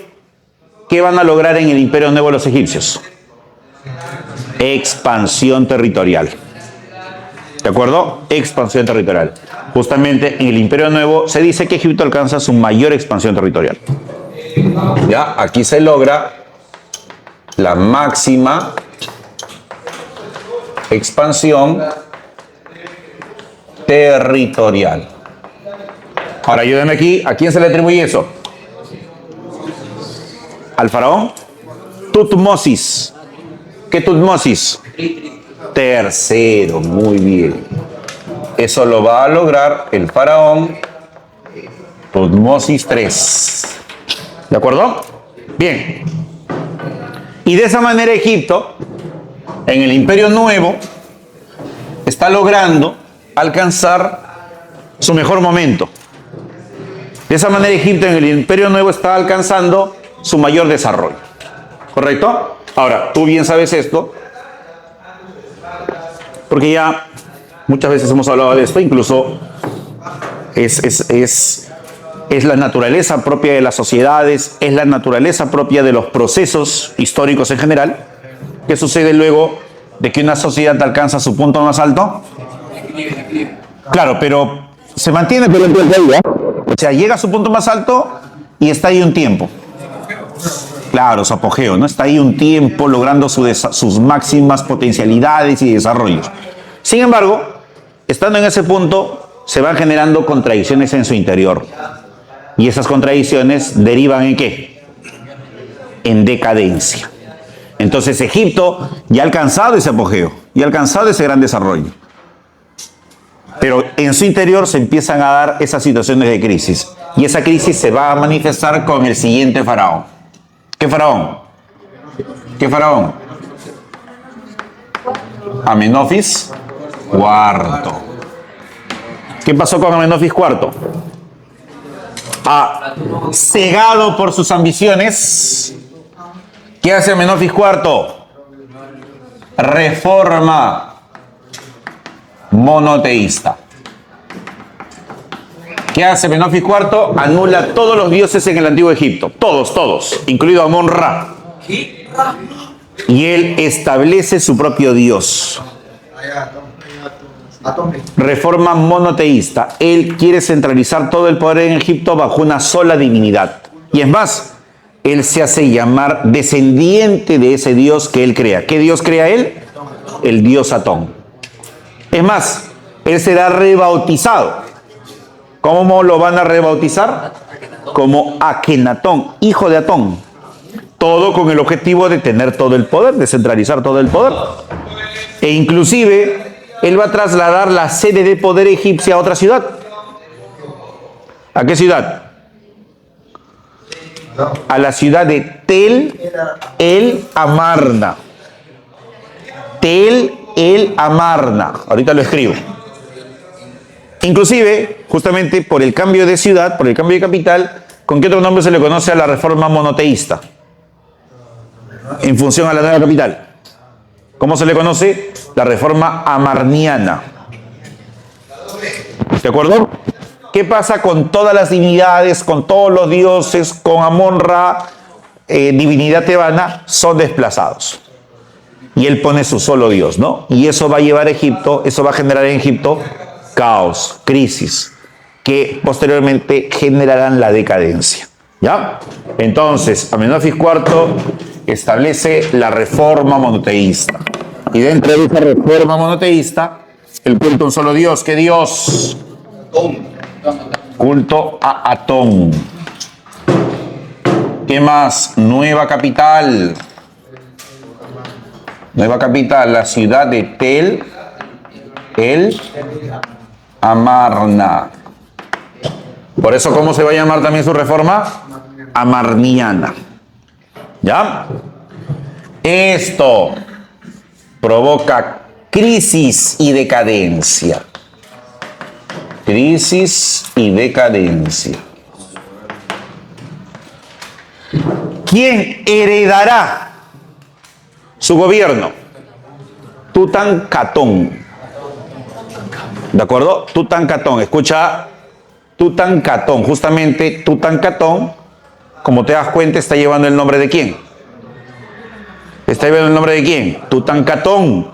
¿qué van a lograr en el Imperio Nuevo los egipcios? Expansión territorial. ¿De acuerdo? Expansión territorial. Justamente en el Imperio Nuevo se dice que Egipto alcanza su mayor expansión territorial. Ya, aquí se logra la máxima expansión territorial. Ahora ayúdenme aquí, ¿a quién se le atribuye eso? Al faraón Tutmosis. ¿Qué Tutmosis? Tercero, muy bien. Eso lo va a lograr el faraón Tutmosis III. ¿De acuerdo? Bien. Y de esa manera Egipto, en el Imperio Nuevo, está logrando alcanzar su mejor momento. De esa manera Egipto en el Imperio Nuevo está alcanzando su mayor desarrollo. ¿Correcto? Ahora, tú bien sabes esto, porque ya muchas veces hemos hablado de esto, incluso es la naturaleza propia de las sociedades, es la naturaleza propia de los procesos históricos en general. ¿Qué sucede luego de que una sociedad alcanza su punto más alto? Claro, pero se mantiene por el tiempo ahí, ¿eh? O sea, llega a su punto más alto y está ahí un tiempo. Claro, su apogeo, ¿no? Está ahí un tiempo logrando sus máximas potencialidades y desarrollos. Sin embargo, estando en ese punto, se van generando contradicciones en su interior. Y esas contradicciones derivan ¿en qué? En decadencia. Entonces Egipto ya ha alcanzado ese apogeo, ya ha alcanzado ese gran desarrollo. Pero en su interior se empiezan a dar esas situaciones de crisis. Y esa crisis se va a manifestar con el siguiente faraón. ¿Qué faraón? ¿Qué faraón? Amenofis IV. ¿Qué pasó con Amenofis IV? Cegado por sus ambiciones, ¿qué hace Amenofis IV? Reforma monoteísta. ¿Qué hace Amenofis IV? Anula todos los dioses en el antiguo Egipto. Todos, incluido Amón-Ra. Y él establece su propio dios. Reforma monoteísta. Él quiere centralizar todo el poder en Egipto bajo una sola divinidad. Y es más, él se hace llamar descendiente de ese dios que él crea. ¿Qué dios crea él? El dios Atón. Es más, él será rebautizado. ¿Cómo lo van a rebautizar? Como Akenatón, hijo de Atón. Todo con el objetivo de tener todo el poder, de centralizar todo el poder. E inclusive, él va a trasladar la sede de poder egipcia a otra ciudad. ¿A qué ciudad? A la ciudad de Tel el Amarna. Tel el Amarna. Ahorita lo escribo. Inclusive, justamente por el cambio de ciudad, por el cambio de capital, ¿con qué otro nombre se le conoce a la reforma monoteísta? En función a la nueva capital. ¿Cómo se le conoce? La reforma amarniana. ¿De acuerdo? ¿Qué pasa con todas las divinidades, con todos los dioses, con Amón-Ra, divinidad tebana? Son desplazados. Y él pone su solo dios, ¿no? Y eso va a llevar a Egipto, eso va a generar en Egipto caos, crisis, que posteriormente generarán la decadencia. ¿Ya? Entonces, Amenofis IV establece la reforma monoteísta. Y dentro de esa reforma monoteísta, el culto a un solo Dios. ¿Qué Dios? Culto a Atón. ¿Qué más? Nueva capital. Nueva capital, la ciudad de Tel el Amarna. Por eso, ¿cómo se va a llamar también su reforma? Amarniana. ¿Ya? Esto provoca crisis y decadencia. Crisis y decadencia. ¿Quién heredará su gobierno? Tutankamón. ¿De acuerdo? Tutankamón. Escucha, Tutankamón. Justamente Tutankamón, como te das cuenta, está llevando el nombre de quién. ¿Está llevando el nombre de quién? Tutankamón,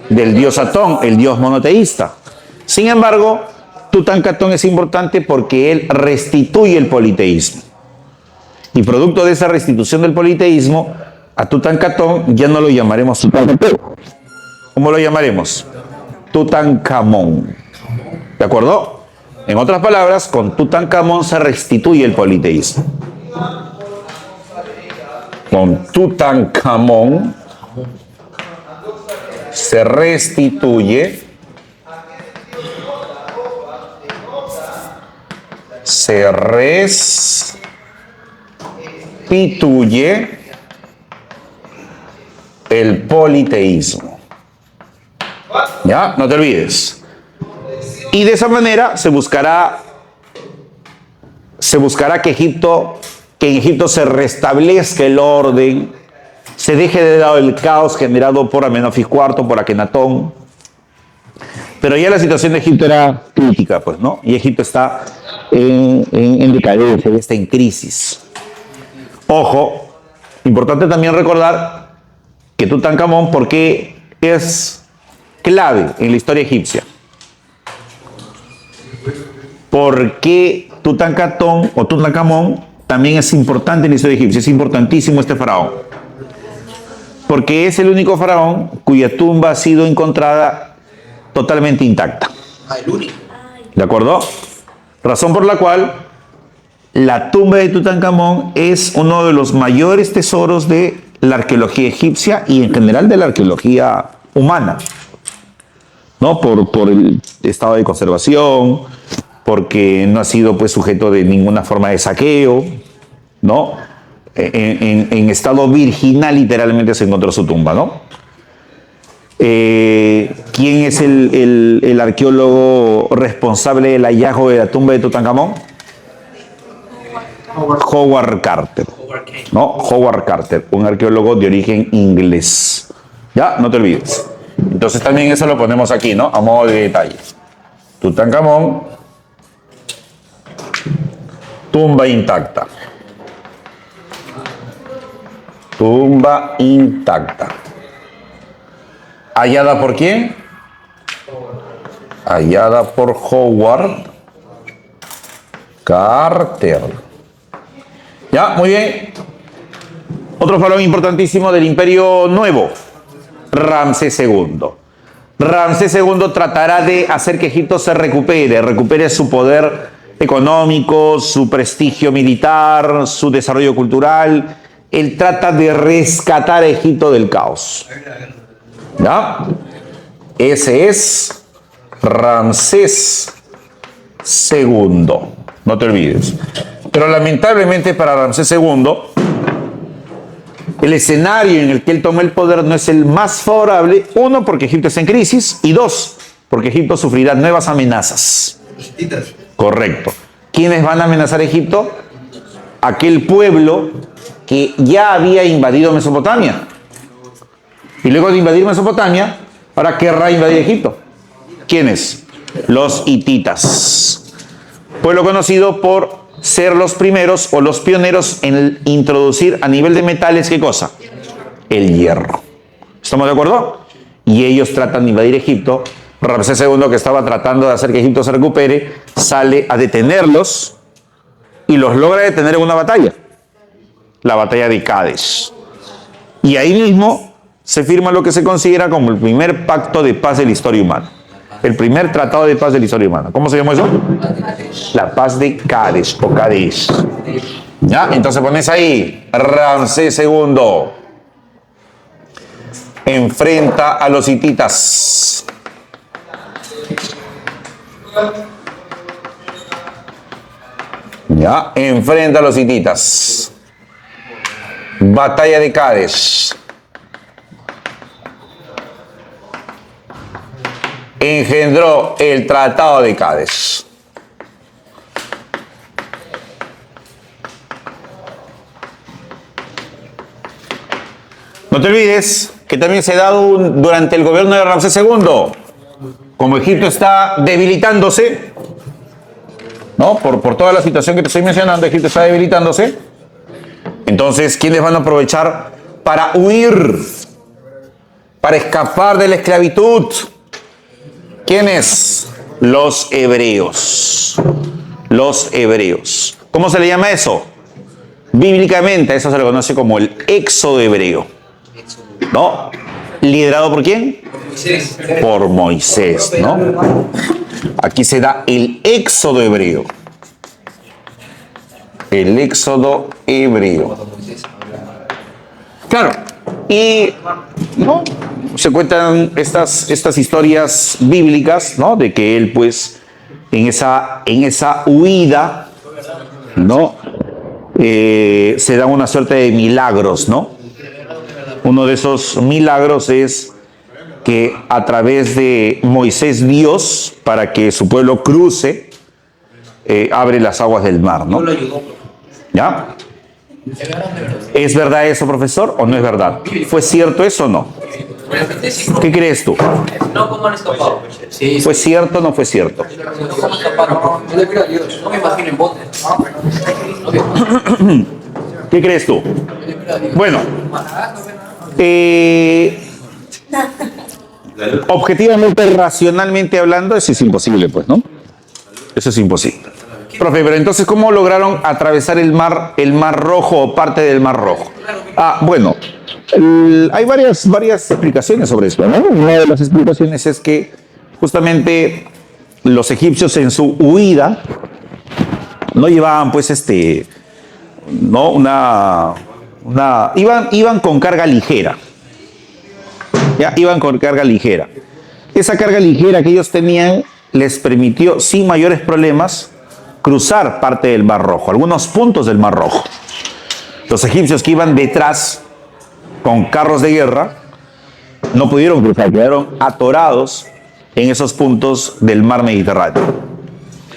del dios Atón, el dios monoteísta. Sin embargo, Tutankamón es importante porque él restituye el politeísmo. Y producto de esa restitución del politeísmo, a Tutankamón ya no lo llamaremos Tutankamón. ¿Cómo lo llamaremos? Tutankamón. ¿De acuerdo? En otras palabras, con Tutankamón se restituye el politeísmo. Con Tutankamón se restituye, el politeísmo. ¿Ya? No te olvides. Y de esa manera se buscará que en Egipto se restablezca el orden, se deje de lado el caos generado por Amenofis IV, por Akenatón. Pero ya la situación de Egipto era crítica, pues, ¿no? Y Egipto está en decadencia, está en crisis. Ojo, importante también recordar que Tutankamón, porque es clave en la historia egipcia. Porque Tutankamón también es importante en la historia egipcia, es importantísimo este faraón. Porque es el único faraón cuya tumba ha sido encontrada totalmente intacta. ¿De acuerdo? Razón por la cual la tumba de Tutankamón es uno de los mayores tesoros de la arqueología egipcia y en general de la arqueología humana. ¿no? Por el estado de conservación, porque no ha sido pues sujeto de ninguna forma de saqueo, ¿no? En estado virginal literalmente se encontró su tumba, ¿no? ¿Quién es el arqueólogo responsable del hallazgo de la tumba de Tutankamón? Howard Carter, ¿no? Howard Carter, un arqueólogo de origen inglés. Ya, no te olvides. Entonces también eso lo ponemos aquí, ¿no? A modo de detalle. Tutankamón, tumba intacta. Tumba intacta. ¿Hallada por quién? Hallada por Howard Carter. Ya, muy bien. Otro faraón importantísimo del Imperio Nuevo, Ramsés II. Ramsés II tratará de hacer que Egipto se recupere su poder económico, su prestigio militar, su desarrollo cultural. Él trata de rescatar a Egipto del caos. ¿Ya? Ese es Ramsés II. No te olvides. Pero lamentablemente para Ramsés II, el escenario en el que él toma el poder no es el más favorable. Uno, porque Egipto está en crisis. Y dos, porque Egipto sufrirá nuevas amenazas. Correcto. ¿Quiénes van a amenazar a Egipto? Aquel pueblo que ya había invadido Mesopotamia. Y luego de invadir Mesopotamia, ahora querrá invadir Egipto. ¿Quiénes? Los hititas. Pueblo conocido por ser los primeros o los pioneros en introducir a nivel de metales, ¿qué cosa? El hierro. ¿Estamos de acuerdo? Y ellos tratan de invadir Egipto. Ramsés II, que estaba tratando de hacer que Egipto se recupere, sale a detenerlos y los logra detener en una batalla. La batalla de Cádiz. Y ahí mismo se firma lo que se considera como el primer pacto de paz de la historia humana. El primer tratado de paz de la historia humana. ¿Cómo se llama eso? La paz de Cádiz o Cádiz. ¿Ya? Entonces pones ahí, Ramsés II enfrenta a los hititas. ¿Ya? Enfrenta a los hititas. Batalla de Cádiz. Engendró el Tratado de Cádiz. No te olvides que también se da durante el gobierno de Ramsés II. Como Egipto está debilitándose, ¿no? Por toda la situación que te estoy mencionando, Egipto está debilitándose. Entonces, ¿quiénes van a aprovechar para huir? Para escapar de la esclavitud. ¿Quiénes? Los hebreos. Los hebreos. ¿Cómo se le llama eso? Bíblicamente, eso se le conoce como el éxodo hebreo. ¿No? ¿Liderado por quién? Por Moisés, ¿no? Aquí se da el éxodo hebreo. El éxodo hebreo. Claro. Y ¿no? Se cuentan estas historias bíblicas, ¿no? De que él, pues, en esa huida, ¿no? Se dan una suerte de milagros, ¿no? Uno de esos milagros es que a través de Moisés, Dios, para que su pueblo cruce, abre las aguas del mar, ¿no? ¿Ya? ¿Es verdad eso, profesor, o no es verdad? ¿Fue cierto eso o no? ¿Qué crees tú? No, ¿cómo han escapado? ¿Fue cierto o no fue cierto? ¿Cómo escaparon? Yo le creo a Dios. No me imagino en botes. ¿Qué crees tú? Bueno, objetivamente, racionalmente hablando, eso es imposible, pues, ¿no? Eso es imposible. Profe, pero entonces, ¿cómo lograron atravesar el mar Rojo o parte del Mar Rojo? Bueno, hay varias explicaciones sobre esto, ¿no? Una de las explicaciones es que justamente los egipcios en su huida no llevaban, pues, no, iban con carga ligera. Ya, iban con carga ligera. esa carga ligera que ellos tenían les permitió sin mayores problemas cruzar parte del Mar Rojo, algunos puntos del Mar Rojo. Los egipcios que iban detrás con carros de guerra no pudieron cruzar, quedaron atorados en esos puntos del mar Mediterráneo.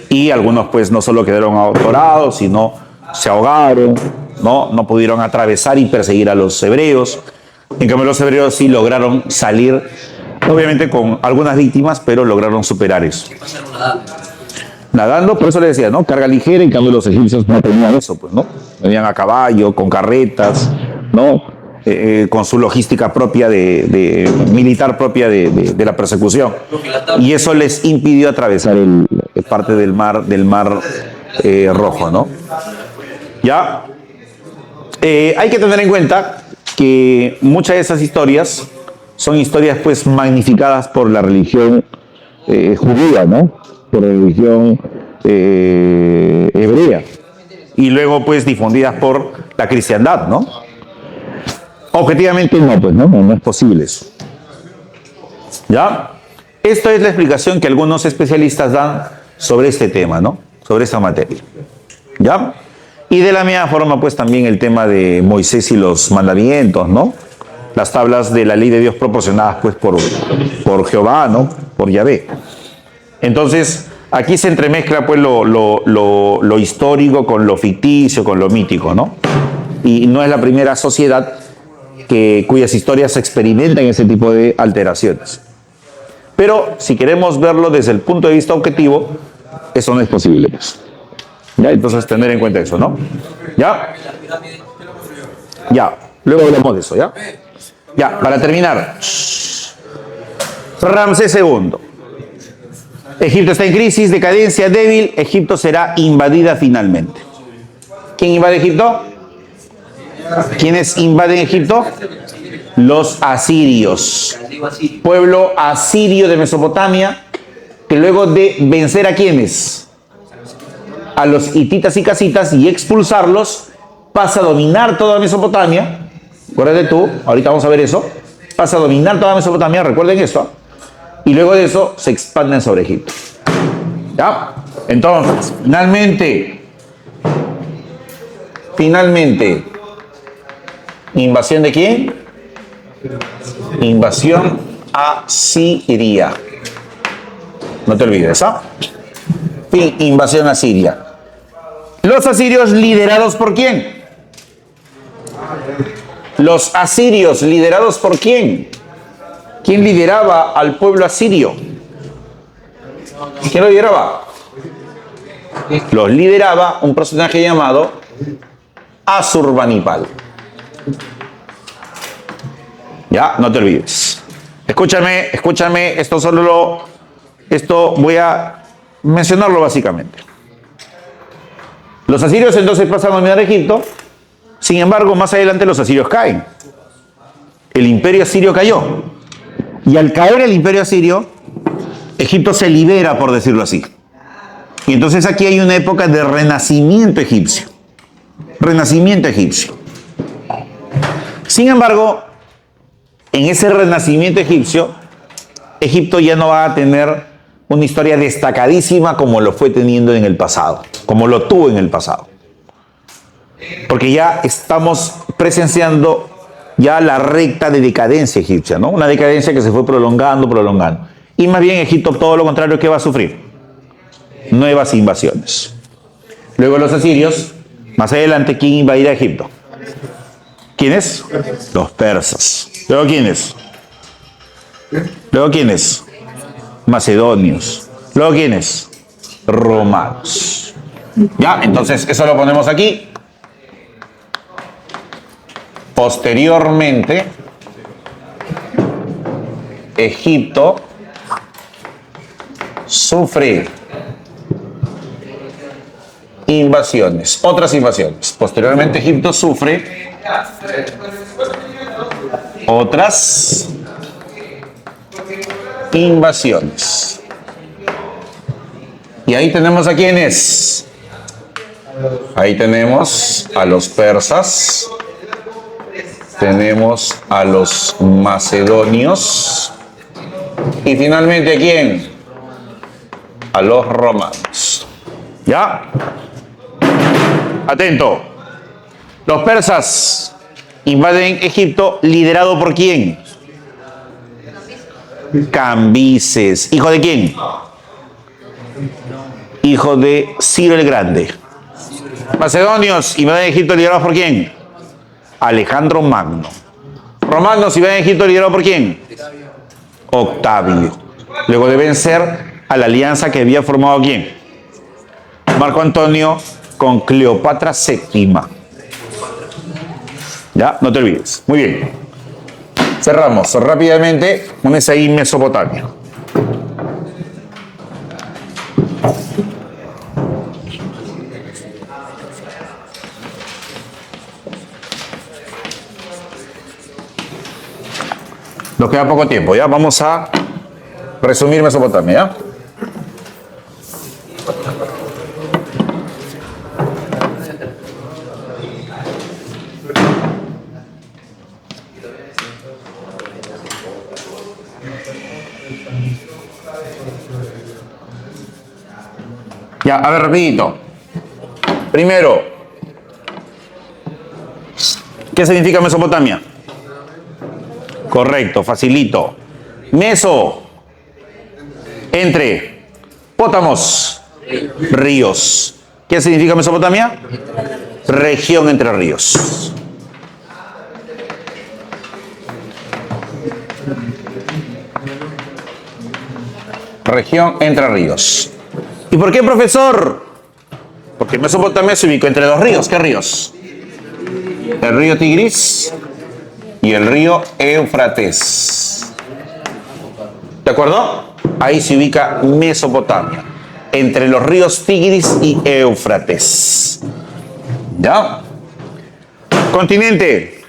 Y algunos pues no solo quedaron atorados, sino se ahogaron, no pudieron atravesar y perseguir a los hebreos. En cambio los hebreos sí lograron salir, obviamente con algunas víctimas, pero lograron superar eso. Nadando, por eso le decía, ¿no? Carga ligera, en cambio los egipcios no tenían eso, pues, ¿no? Venían a caballo, con carretas, ¿no? Con su logística propia militar propia de la persecución. Y eso les impidió atravesar parte del mar Rojo, ¿no? Ya. Hay que tener en cuenta que muchas de esas historias son historias pues magnificadas por la religión judía, ¿no? Por la religión hebrea. Y luego pues difundidas por la cristiandad, ¿no? Objetivamente no, pues no es posible eso. ¿Ya? Esta es la explicación que algunos especialistas dan sobre este tema, ¿no? Sobre esta materia. ¿Ya? Y de la misma forma, pues también el tema de Moisés y los mandamientos, ¿no? Las tablas de la ley de Dios proporcionadas, pues, por Jehová, ¿no? Por Yahvé. Entonces, aquí se entremezcla, pues, lo histórico con lo ficticio, con lo mítico, ¿no? Y no es la primera sociedad cuyas historias experimentan ese tipo de alteraciones. Pero si queremos verlo desde el punto de vista objetivo, eso no es posible, pues. ¿Ya? Entonces tener en cuenta eso, ¿no? ¿Ya? Ya, luego hablamos de eso, ¿ya? Ya, para terminar. Ramsés II. Egipto está en crisis, decadencia, débil. Egipto será invadida finalmente. ¿Quién invade Egipto? ¿Quiénes invaden Egipto? Los asirios. Pueblo asirio de Mesopotamia, que luego de vencer a ¿quiénes? A los hititas y casitas y expulsarlos, pasa a dominar toda Mesopotamia. Acuérdate tú, ahorita vamos a ver eso. Pasa a dominar toda Mesopotamia, recuerden esto. Y luego de eso se expanden sobre Egipto. ¿Ya? Entonces, finalmente, ¿invasión de quién? Invasión asiria. No te olvides, ¿ah? Invasión a Siria. Los asirios liderados por quién? Los asirios liderados por quién? ¿Quién lideraba al pueblo asirio? ¿Quién lo lideraba? Los lideraba un personaje llamado Asurbanipal. Ya, no te olvides. Escúchame, esto voy a mencionarlo básicamente. Los asirios entonces pasan a dominar Egipto. Sin embargo, más adelante los asirios caen. El imperio asirio cayó. Y al caer el imperio asirio, Egipto se libera, por decirlo así. Y entonces aquí hay una época de renacimiento egipcio. Renacimiento egipcio. Sin embargo, en ese renacimiento egipcio, Egipto ya no va a tener una historia destacadísima como lo fue teniendo en el pasado, como lo tuvo en el pasado. Porque ya estamos presenciando ya la recta de decadencia egipcia, ¿no? Una decadencia que se fue prolongando. Y más bien Egipto, todo lo contrario, ¿qué va a sufrir? Nuevas invasiones. Luego los asirios, más adelante, ¿quién invadirá Egipto? ¿Quiénes? Los persas. ¿Luego quiénes? Macedonios. ¿Luego quiénes? Romanos. Ya, entonces eso lo ponemos aquí. Posteriormente, Egipto sufre otras invasiones. Posteriormente, Egipto sufre otras invasiones. Y ahí tenemos a quiénes. Ahí tenemos a los persas. Tenemos a los macedonios Y finalmente, ¿a quién? A los romanos. ¿Ya? Atento. Los persas invaden Egipto, ¿liderado por quién? Cambises. ¿Hijo de quién? Hijo de Ciro el Grande. Macedonios invaden Egipto, ¿liderados por quién? Alejandro Magno. Romanos invaden Egipto, ¿liderado por quién? Octavio. Luego de vencer a la alianza que había formado ¿quién? Marco Antonio con Cleopatra VII. Ya, no te olvides. Muy bien. Cerramos rápidamente. Pones ahí Mesopotamia. Nos queda poco tiempo, ¿ya? Vamos a resumir Mesopotamia, ¿ya? Ya, a ver, rapidito. Primero, ¿qué significa Mesopotamia? Correcto, facilito. Meso, entre, pótamos, ríos. ¿Qué significa Mesopotamia? Región entre ríos. Región entre ríos. ¿Y por qué, profesor? Porque Mesopotamia se ubicó entre dos ríos. ¿Qué ríos? El río Tigris y el río Éufrates. ¿De acuerdo? Ahí se ubica Mesopotamia, entre los ríos Tigris y Éufrates. ¿Ya? Continente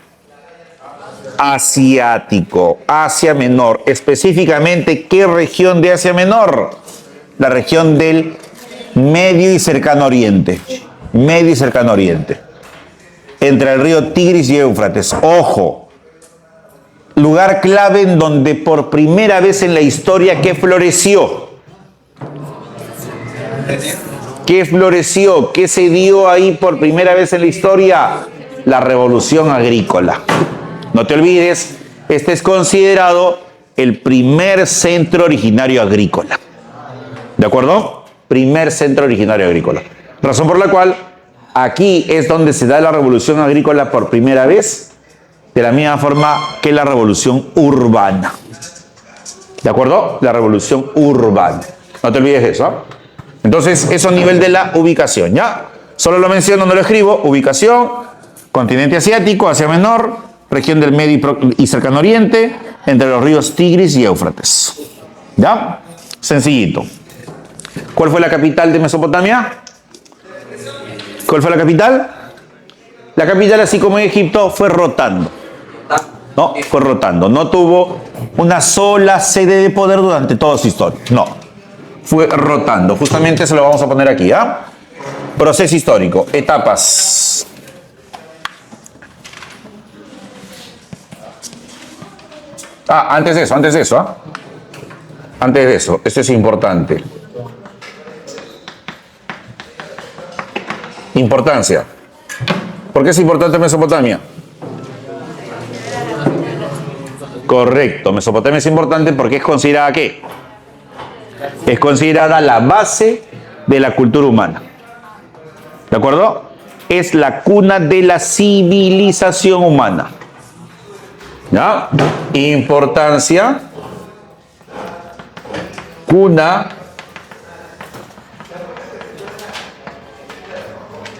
asiático, Asia Menor. Específicamente, ¿qué región de Asia Menor? La región del Medio y Cercano Oriente. Medio y Cercano Oriente. Entre el río Tigris y Éufrates. Ojo. Lugar clave en donde por primera vez en la historia, ¿qué floreció? ¿Qué floreció? ¿Qué se dio ahí por primera vez en la historia? La revolución agrícola. No te olvides, este es considerado el primer centro originario agrícola. ¿De acuerdo? Primer centro originario agrícola. Razón por la cual aquí es donde se da la revolución agrícola por primera vez, de la misma forma que la revolución urbana. ¿De acuerdo? La revolución urbana. No te olvides de eso, ¿eh? Entonces, eso a nivel de la ubicación, ¿ya? Solo lo menciono, no lo escribo. Ubicación, continente asiático, Asia Menor, región del Medio y Cercano Oriente, entre los ríos Tigris y Éufrates. ¿Ya? Sencillito. ¿Cuál fue la capital de Mesopotamia? ¿Cuál fue la capital? La capital, así como en Egipto, fue rotando. No, fue rotando. No tuvo una sola sede de poder durante toda su historia. No. Fue rotando. Justamente se lo vamos a poner aquí, ¿ah? Proceso histórico. Etapas. Antes de eso, ¿ah? Antes de eso, esto es importante. Importancia. ¿Por qué es importante Mesopotamia? Correcto, Mesopotamia es importante porque es considerada ¿qué? Es considerada la base de la cultura humana. ¿De acuerdo? Es la cuna de la civilización humana. ¿Ya? Importancia. Cuna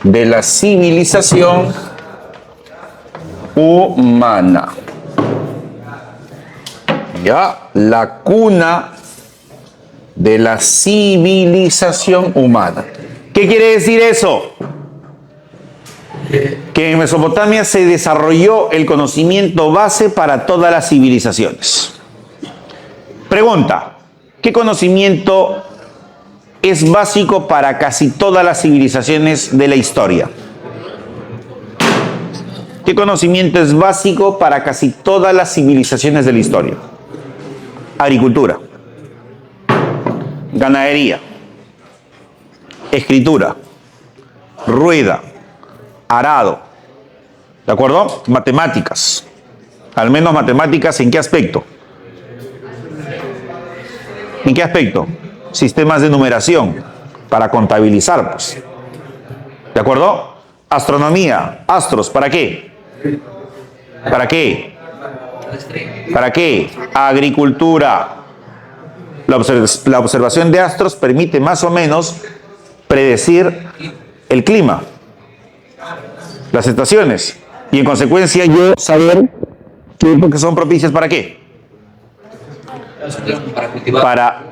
de la civilización humana. Ya, la cuna de la civilización humana. ¿Qué quiere decir eso? Que en Mesopotamia se desarrolló el conocimiento base para todas las civilizaciones. Pregunta, ¿qué conocimiento es básico para casi todas las civilizaciones de la historia? ¿Qué conocimiento es básico para casi todas las civilizaciones de la historia? Agricultura, ganadería, escritura, rueda, arado, ¿de acuerdo? Matemáticas, al menos matemáticas, ¿en qué aspecto? ¿En qué aspecto? Sistemas de numeración, para contabilizar, pues. ¿De acuerdo? Astronomía, astros, ¿para qué? ¿Para qué? ¿Para qué? Agricultura. La observación de astros permite más o menos predecir el clima, las estaciones, y en consecuencia yo saber qué épocas son propicias para qué. Para cultivar. Para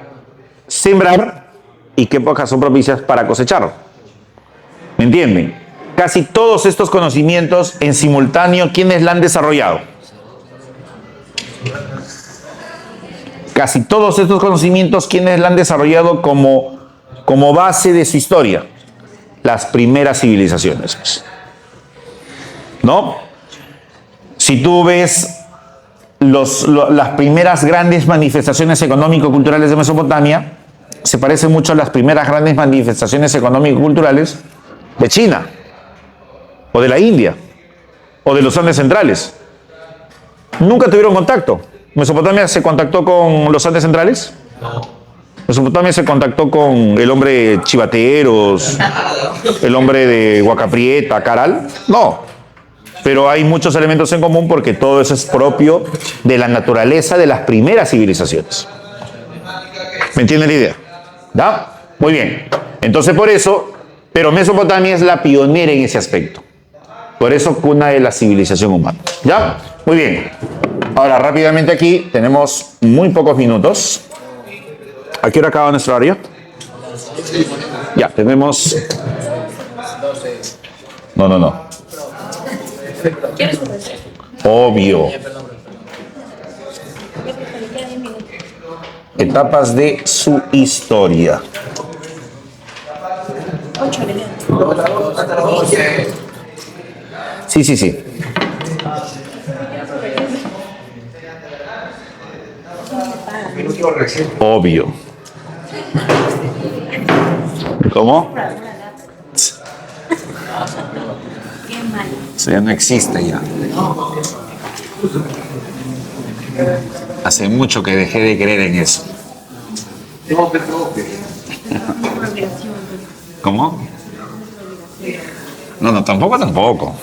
sembrar y qué épocas son propicias para cosechar. ¿Me entienden? Casi todos estos conocimientos en simultáneo, ¿quiénes la han desarrollado? Casi todos estos conocimientos, ¿quiénes la han desarrollado como base de su historia? Las primeras civilizaciones, pues. ¿No? Si tú ves las primeras grandes manifestaciones económico-culturales de Mesopotamia, se parecen mucho a las primeras grandes manifestaciones económico-culturales de China, o de la India, o de los Andes centrales. Nunca tuvieron contacto. ¿Mesopotamia se contactó con los Andes centrales? Mesopotamia se contactó con el hombre de Chivateros, el hombre de Huacaprieta, Caral. No. Pero hay muchos elementos en común porque todo eso es propio de la naturaleza de las primeras civilizaciones. ¿Me entienden la idea? ¿Da? Muy bien. Entonces por eso, pero Mesopotamia es la pionera en ese aspecto. Por eso cuna de la civilización humana. ¿Ya? Muy bien. Ahora rápidamente aquí tenemos muy pocos minutos. ¿A qué hora acaba nuestro horario? Ya, tenemos... No. Obvio. Etapas de su historia. Sí. Obvio. ¿Cómo? Eso ya no existe ya. Hace mucho que dejé de creer en eso. ¿Cómo? No, tampoco.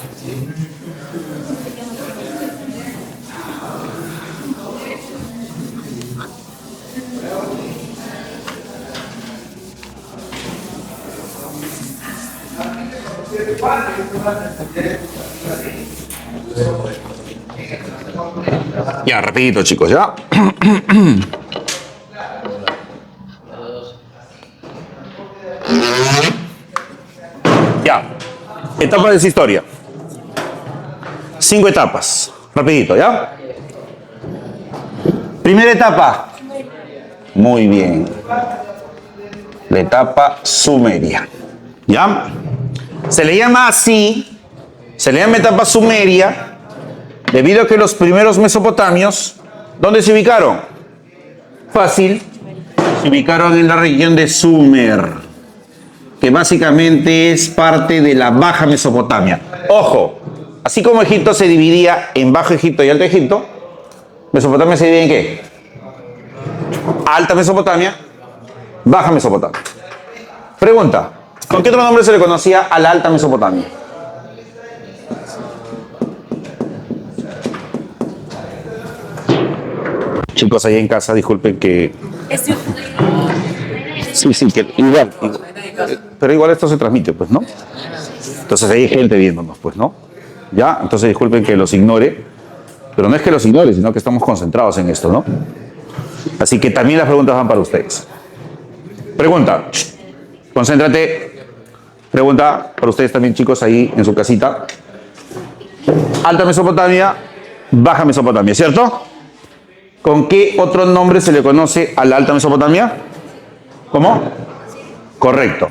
Ya, rapidito, chicos, ¿ya? Ya. Etapas de esa historia. 5 etapas. Rapidito, ¿ya? Primera etapa. Muy bien. La etapa sumeria. ¿Ya? Se le llama así, se le llama etapa sumeria, debido a que los primeros mesopotamios, ¿dónde se ubicaron? Fácil, se ubicaron en la región de Sumer, que básicamente es parte de la Baja Mesopotamia. Ojo, así como Egipto se dividía en Bajo Egipto y Alto Egipto, Mesopotamia se divide en ¿qué? Alta Mesopotamia, Baja Mesopotamia. Pregunta, ¿con qué otro nombre se le conocía a la Alta Mesopotamia? Chicos, ahí en casa, disculpen que... Sí, que igual. Pero igual esto se transmite, pues, ¿no? Entonces ahí hay gente viéndonos, pues, ¿no? Ya, entonces disculpen que los ignore, pero no es que los ignore, sino que estamos concentrados en esto, ¿no? Así que también las preguntas van para ustedes. Pregunta. Concéntrate. Pregunta para ustedes también, chicos, ahí en su casita. Alta Mesopotamia, Baja Mesopotamia, ¿cierto? ¿Con qué otro nombre se le conoce a la Alta Mesopotamia? ¿Cómo? Correcto.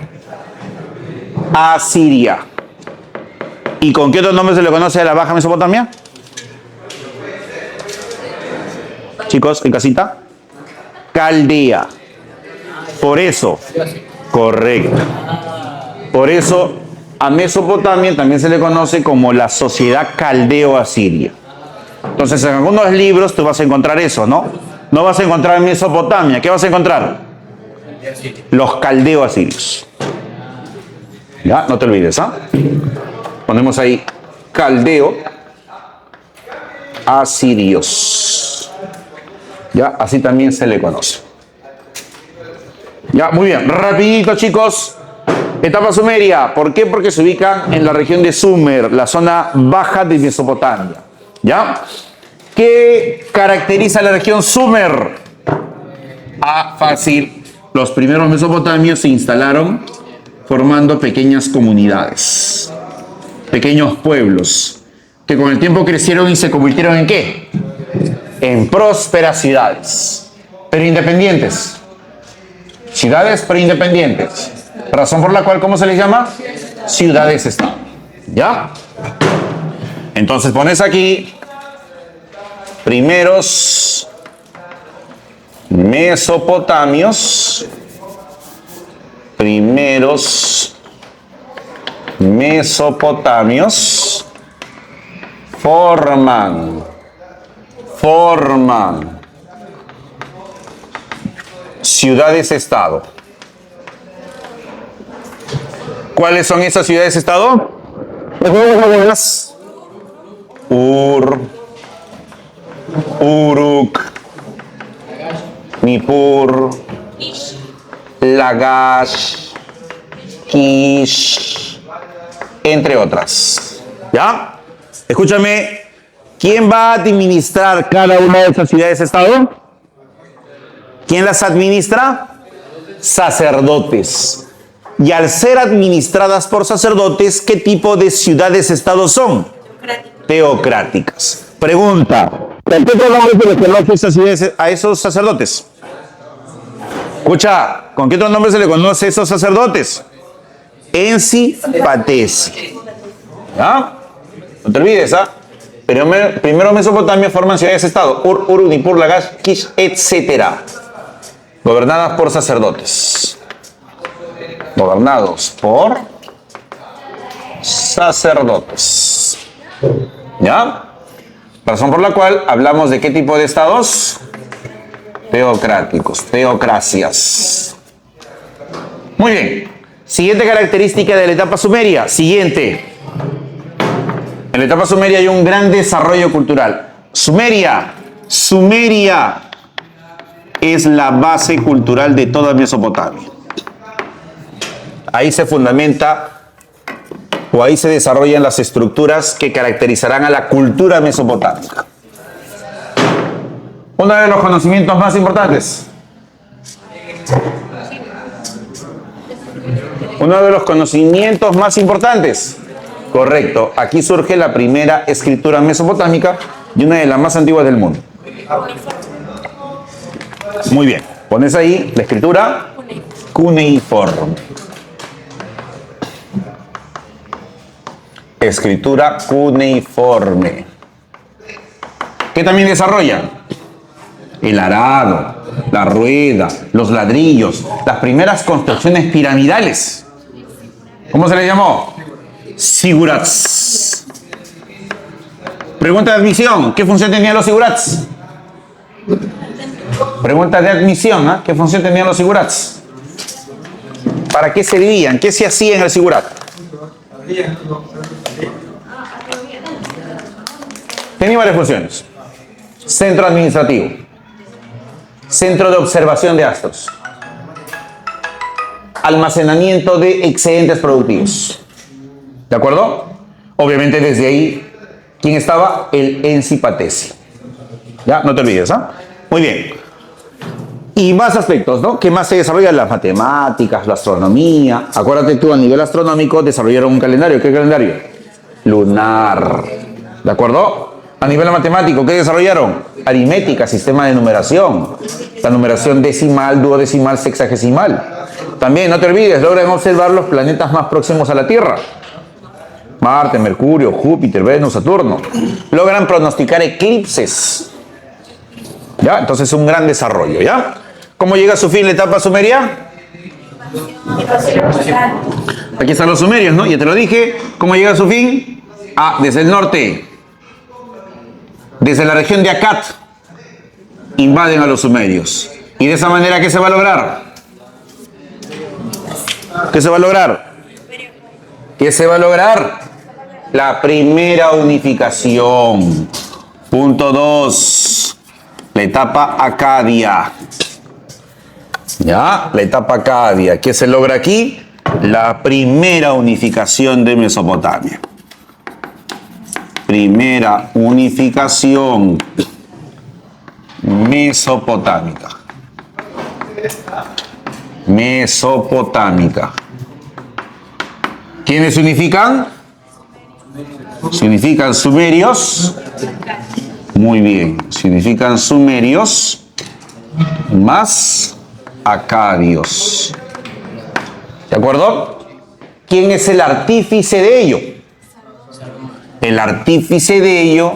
Asiria. ¿Y con qué otro nombre se le conoce a la Baja Mesopotamia? Chicos, en casita. Caldea. Por eso, correcto. Por eso a Mesopotamia también se le conoce como la sociedad caldeo-asiria. Entonces en algunos libros tú vas a encontrar eso, ¿no? No vas a encontrar Mesopotamia. ¿Qué vas a encontrar? Los caldeo-asirios. Ya, no te olvides, ¿ah? Ponemos ahí caldeo-asirios. Ya, así también se le conoce. Ya, muy bien. Rapidito, chicos. Etapa sumeria. ¿Por qué? Porque se ubican en la región de Sumer, la zona baja de Mesopotamia. ¿Ya? ¿Qué caracteriza la región Sumer? Ah, fácil. Los primeros mesopotamios se instalaron formando pequeñas comunidades, pequeños pueblos, que con el tiempo crecieron y se convirtieron ¿en qué? En prósperas ciudades, pero independientes. Ciudades pero independientes. Razón por la cual, ¿cómo se les llama? Ciudades-estado. ¿Ya? Entonces pones aquí primeros mesopotamios. Primeros mesopotamios forman ciudades-estado. ¿Cuáles son esas ciudades-estado? Ur, Uruk, Nippur, Lagash, Kish, entre otras. ¿Ya? Escúchame, ¿quién va a administrar cada una de esas ciudades-estado? ¿Quién las administra? Sacerdotes. Y al ser administradas por sacerdotes, ¿qué tipo de ciudades-estado son? Teocráticas. Pregunta, ¿con qué otro nombre se le conoce a esos sacerdotes? Escucha, ¿con qué otro nombre se le conoce a esos sacerdotes? Ensi Patesi. ¿Ah? No te olvides, ¿ah? Primero Mesopotamia forman ciudades-estado. Ur, Uruk, Nippur, Lagash, Kish, etc. Gobernadas por sacerdotes. Gobernados por sacerdotes. ¿Ya? Razón por la cual hablamos de qué tipo de estados? Teocráticos, teocracias. Muy bien. Siguiente característica de la etapa sumeria. Siguiente. En la etapa sumeria hay un gran desarrollo cultural. Sumeria es la base cultural de toda Mesopotamia. Ahí se fundamenta o ahí se desarrollan las estructuras que caracterizarán a la cultura mesopotámica. Uno de los conocimientos más importantes. Uno de los conocimientos más importantes. Correcto. Aquí surge la primera escritura mesopotámica y una de las más antiguas del mundo. Muy bien. Pones ahí la escritura cuneiforme. Escritura cuneiforme. ¿Qué también desarrollan? El arado, la rueda, los ladrillos, las primeras construcciones piramidales. ¿Cómo se les llamó? Sigurats. Pregunta de admisión. ¿Qué función tenían los sigurats? Pregunta de admisión. ¿Eh? ¿Qué función tenían los sigurats? ¿Para qué servían? ¿Qué se hacía en el sigurat? Tenía varias funciones. Centro administrativo. Centro de observación de astros. Almacenamiento de excedentes productivos. ¿De acuerdo? Obviamente desde ahí, ¿quién estaba? El Ensi Patesi. Ya, no te olvides, ¿ah? Muy bien. Y más aspectos, ¿no? ¿Qué más se desarrollan? Las matemáticas, la astronomía. Acuérdate tú, a nivel astronómico desarrollaron un calendario. ¿Qué calendario? Lunar. ¿De acuerdo? A nivel matemático, ¿qué desarrollaron? Aritmética, sistema de numeración. La numeración decimal, duodecimal, sexagesimal. También, no te olvides, logran observar los planetas más próximos a la Tierra. Marte, Mercurio, Júpiter, Venus, Saturno. Logran pronosticar eclipses. ¿Ya? Entonces, un gran desarrollo, ¿ya? ¿Cómo llega a su fin la etapa sumeria? Aquí están los sumerios, ¿no? Ya te lo dije. ¿Cómo llega a su fin? Ah, desde el norte. Desde la región de Akkad. Invaden a los sumerios. Y de esa manera, ¿qué se va a lograr? ¿Qué se va a lograr? ¿Qué se va a lograr? La primera unificación. Punto 2. La etapa acadia. ¿Ya? La etapa acadia. ¿Qué se logra aquí? La primera unificación de Mesopotamia. Primera unificación mesopotámica. Mesopotámica. ¿Quiénes se unifican? Se unifican sumerios. Muy bien. Se unifican sumerios más acadios. ¿De acuerdo? ¿Quién es el artífice de ello? El artífice de ello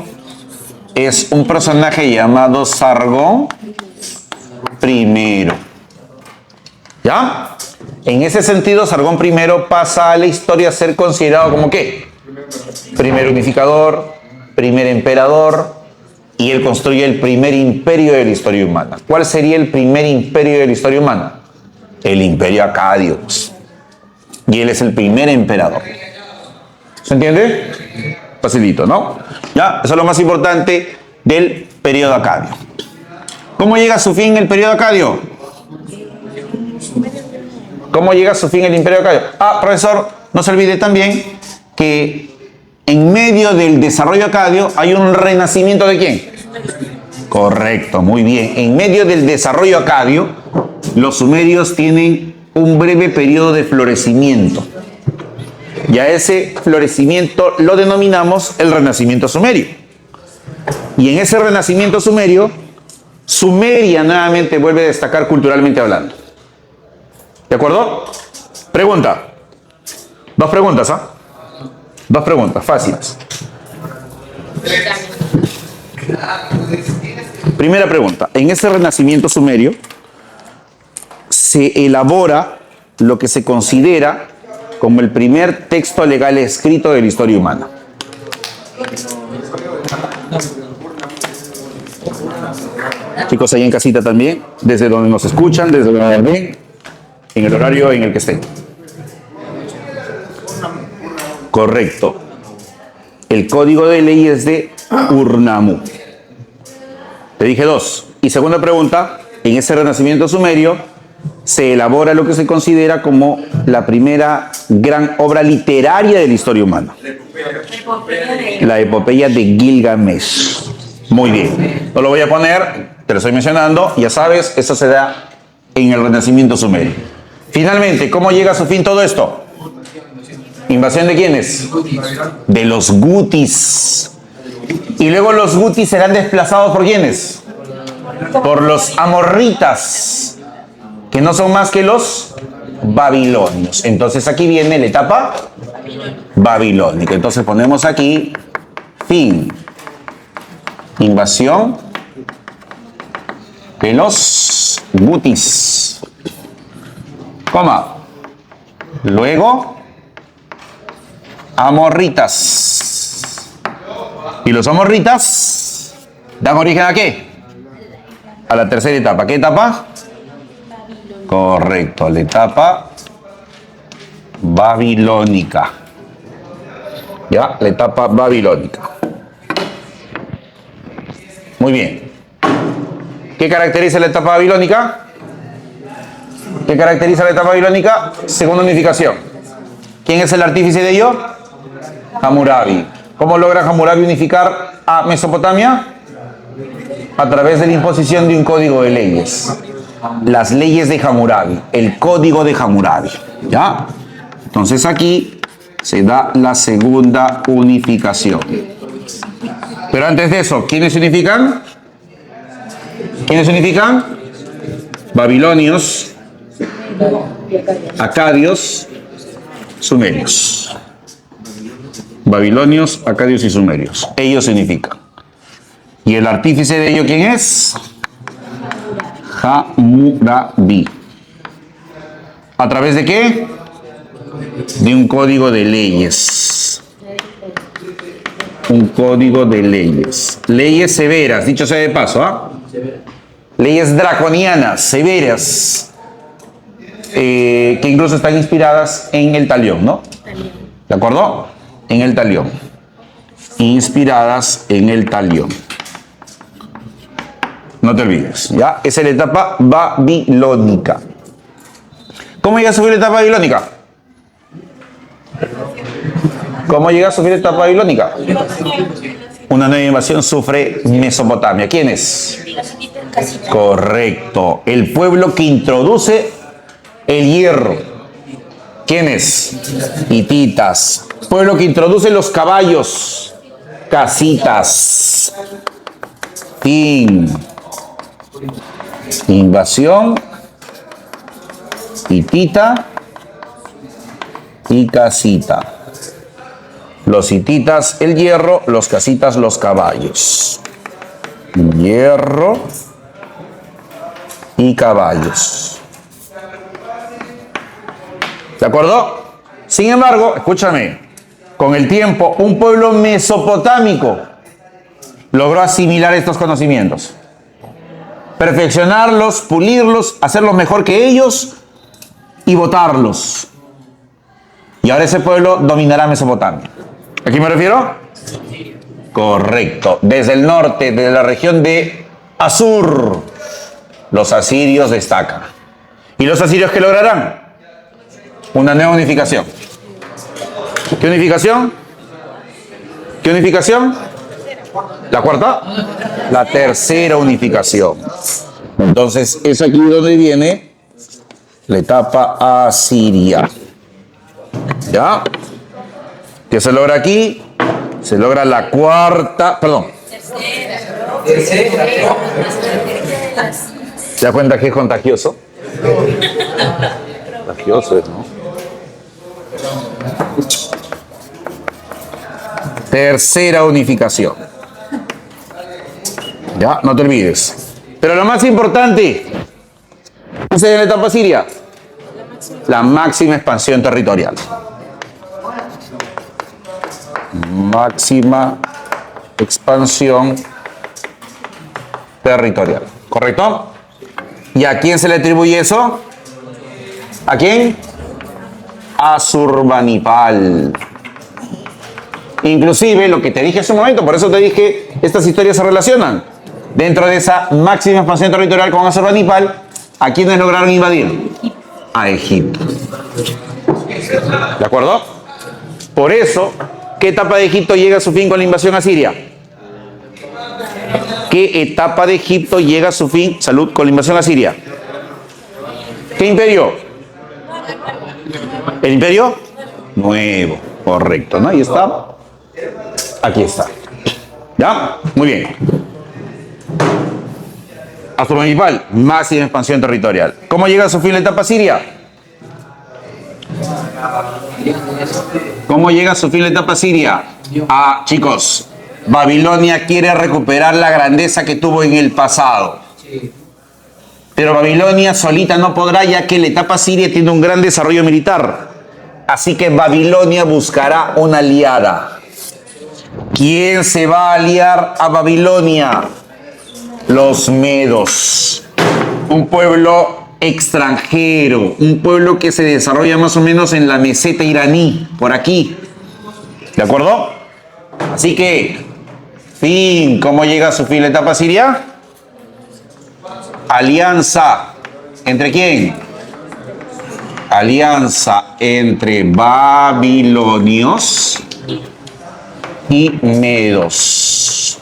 es un personaje llamado Sargón I. ¿Ya? En ese sentido, Sargón I pasa a la historia a ser considerado como ¿qué? Primer unificador, primer emperador, y él construye el primer imperio de la historia humana. ¿Cuál sería el primer imperio de la historia humana? El imperio acadio. Y él es el primer emperador. ¿Se entiende? Facilito, ¿no? Ya, eso es lo más importante del periodo acadio. ¿Cómo llega a su fin el periodo acadio? ¿Cómo llega a su fin el imperio acadio? Ah, profesor, no se olvide también que en medio del desarrollo acadio hay un renacimiento ¿de quién? Correcto, muy bien. En medio del desarrollo acadio, los sumerios tienen un breve periodo de florecimiento. Y a ese florecimiento lo denominamos el renacimiento sumerio. Y en ese renacimiento sumerio, Sumeria nuevamente vuelve a destacar culturalmente hablando. ¿De acuerdo? Pregunta. Dos preguntas, ¿ah? Dos preguntas, fáciles. Primera pregunta. En ese renacimiento sumerio se elabora lo que se considera como el primer texto legal escrito de la historia humana. Chicos, ahí en casita también, desde donde nos escuchan, desde donde nos ven, en el horario en el que estén. Correcto. El código de leyes de Ur-Nammu. Te dije dos. Y segunda pregunta, en ese renacimiento sumerio se elabora lo que se considera como la primera gran obra literaria de la historia humana. La epopeya de Gilgamesh. Muy bien. No lo voy a poner, te lo estoy mencionando, ya sabes, eso se da en el renacimiento sumerio. Finalmente, ¿cómo llega a su fin todo esto? ¿Invasión de quiénes? De los gutis. Y luego los gutis serán desplazados ¿por quiénes? Por los amorritas, que no son más que los babilonios. Entonces aquí viene la etapa babilónica. Entonces ponemos aquí fin. Invasión de los gutis. Coma. Luego amorritas. Y los amorritas dan origen ¿a qué? A la tercera etapa. ¿Qué etapa? Correcto, la etapa babilónica. Ya, la etapa babilónica. Muy bien. ¿Qué caracteriza la etapa babilónica? ¿Qué caracteriza la etapa babilónica? Segunda unificación. ¿Quién es el artífice de ello? Hammurabi. ¿Cómo logra Hammurabi unificar a Mesopotamia? A través de la imposición de un código de leyes. Las leyes de Hammurabi, el código de Hammurabi. ¿Ya? Entonces aquí se da la segunda unificación. Pero antes de eso, ¿quiénes se unifican? ¿Quiénes se unifican? Babilonios, acadios, sumerios. Babilonios, acadios y sumerios. Ellos se unifican. ¿Y el artífice de ello quién es? Hammurabi. ¿A través de qué? De un código de leyes. Un código de leyes. Leyes severas, dicho sea de paso, ¿ah? Leyes draconianas, severas, que incluso están inspiradas en el talión, ¿no? ¿De acuerdo? En el talión. Inspiradas en el talión. No te olvides, ¿ya? Esa es la etapa babilónica. ¿Cómo llega a sufrir la etapa babilónica? ¿Cómo llega a sufrir la etapa babilónica? Una nueva invasión sufre Mesopotamia. ¿Quién es? Correcto. El pueblo que introduce el hierro. ¿Quién es? Hititas. Pueblo que introduce los caballos. Casitas. Fin. Invasión. Hitita y casita. Los hititas el hierro, los casitas los caballos. Hierro y caballos. ¿De acuerdo? Sin embargo, escúchame, con el tiempo un pueblo mesopotámico logró asimilar estos conocimientos, perfeccionarlos, pulirlos, hacerlos mejor que ellos y votarlos. Y ahora ese pueblo dominará Mesopotamia. ¿A quién me refiero? Correcto. Desde el norte, desde la región de Asur, los asirios destacan. ¿Y los asirios qué lograrán? Una nueva unificación. ¿Qué unificación? ¿Qué unificación? ¿La cuarta? La tercera unificación. Entonces, es aquí donde viene la etapa asiria. ¿Ya? ¿Qué se logra aquí? Se logra la cuarta, perdón. Tercera. ¿Se da cuenta que es contagioso? Contagioso es, ¿no? Tercera unificación. Ya, no te olvides. Pero lo más importante, ¿qué es en la etapa siria? La máxima expansión territorial. Máxima expansión territorial. ¿Correcto? ¿Y a quién se le atribuye eso? ¿A quién? A Surbanipal. Inclusive lo que te dije hace un momento, por eso te dije, estas historias se relacionan. Dentro de esa máxima expansión territorial con Asurbanipal, ¿a quiénes lograron invadir? A Egipto. ¿De acuerdo? Por eso, ¿qué etapa de Egipto llega a su fin con la invasión asiria? ¿Qué etapa de Egipto llega a su fin, salud, con la invasión asiria? ¿Qué imperio? ¿El imperio? Nuevo, correcto, ¿no? Ahí está. Aquí está. ¿Ya? Muy bien. Asurbanipal, máxima expansión territorial. ¿Cómo llega a su fin la etapa siria? ¿Cómo llega a su fin la etapa siria? Ah, chicos, Babilonia quiere recuperar la grandeza que tuvo en el pasado. Pero Babilonia solita no podrá, ya que la etapa siria tiene un gran desarrollo militar. Así que Babilonia buscará una aliada. ¿Quién se va a aliar a Babilonia? Los medos. Un pueblo extranjero, un pueblo que se desarrolla más o menos en la meseta iraní, por aquí. ¿De acuerdo? Así que, fin, ¿cómo llega a su fin la etapa siria? Alianza. ¿Entre quién? Alianza entre babilonios y medos.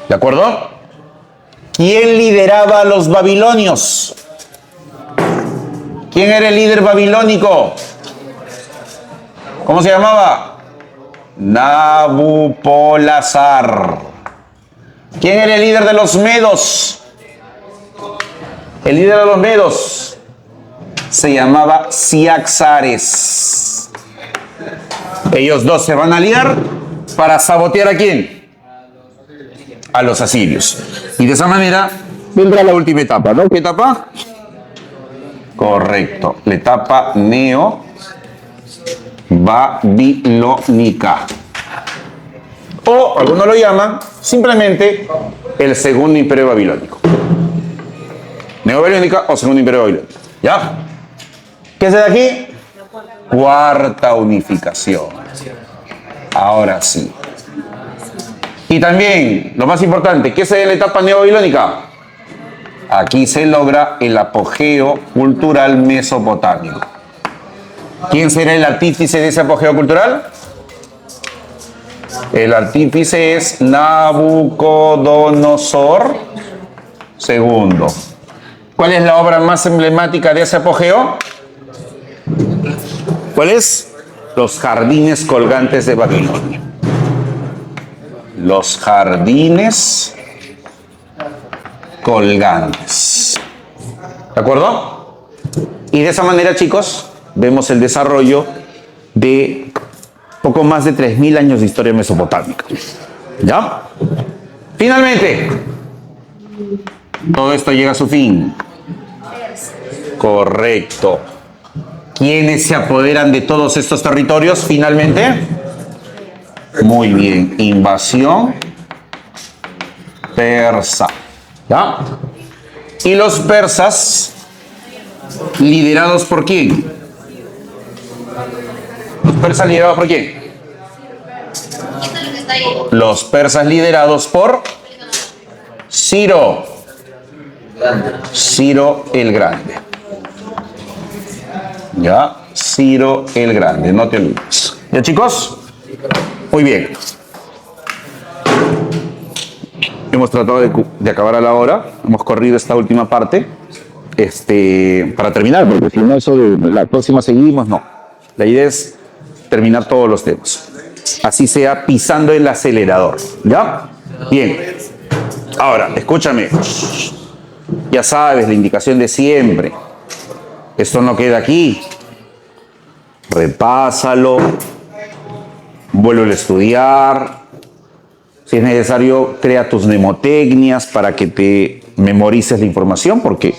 ¿De acuerdo? ¿Quién lideraba a los babilonios? ¿Quién era el líder babilónico? ¿Cómo se llamaba? Nabopolassar. ¿Quién era el líder de los medos? El líder de los medos se llamaba Ciaxares. Ellos dos se van a aliar para sabotear ¿a quién? A los asirios. Y de esa manera vendrá la última etapa, ¿no? ¿Qué etapa? Correcto, la etapa neobabilónica. O algunos lo llaman simplemente el segundo imperio babilónico. Neobabilónica o segundo imperio babilónico. ¿Ya? ¿Qué es de aquí? Cuarta unificación. Ahora sí. Y también, lo más importante, ¿qué es de la etapa neobabilónica? Aquí se logra el apogeo cultural mesopotámico. ¿Quién será el artífice de ese apogeo cultural? El artífice es Nabucodonosor II. ¿Cuál es la obra más emblemática de ese apogeo? ¿Cuál es? Los jardines colgantes de Babilonia. Los jardines colgantes. ¿De acuerdo? Y de esa manera, chicos, vemos el desarrollo de poco más de 3.000 años de historia mesopotámica. ¿Ya? Finalmente, todo esto llega a su fin. Correcto. ¿Quiénes se apoderan de todos estos territorios finalmente? Muy bien. Invasión persa. ¿Ya? Y los persas, liderados por quién? ¿Los persas liderados por quién? Los persas liderados por Ciro. Ciro el Grande. ¿Ya? Ciro el Grande, no te olvides. ¿Ya, chicos? Muy bien. Hemos tratado de acabar a la hora. Hemos corrido esta última parte. Para terminar, porque si no, eso de la próxima seguimos, no. La idea es terminar todos los temas. Así sea pisando el acelerador. ¿Ya? Bien. Ahora, escúchame. Ya sabes, la indicación de siempre. Esto no queda aquí. Repásalo. Vuelve a estudiar. Si es necesario, crea tus mnemotecnias para que te memorices la información, porque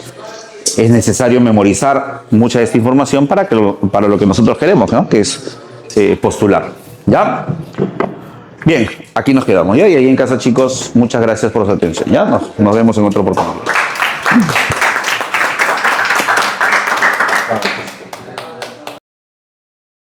es necesario memorizar mucha de esta información para lo que nosotros queremos, ¿no? Que es postular. ¿Ya? Bien, aquí nos quedamos. ¿Ya? Y ahí en casa, chicos, muchas gracias por su atención. ¿Ya? Nos vemos en otra oportunidad.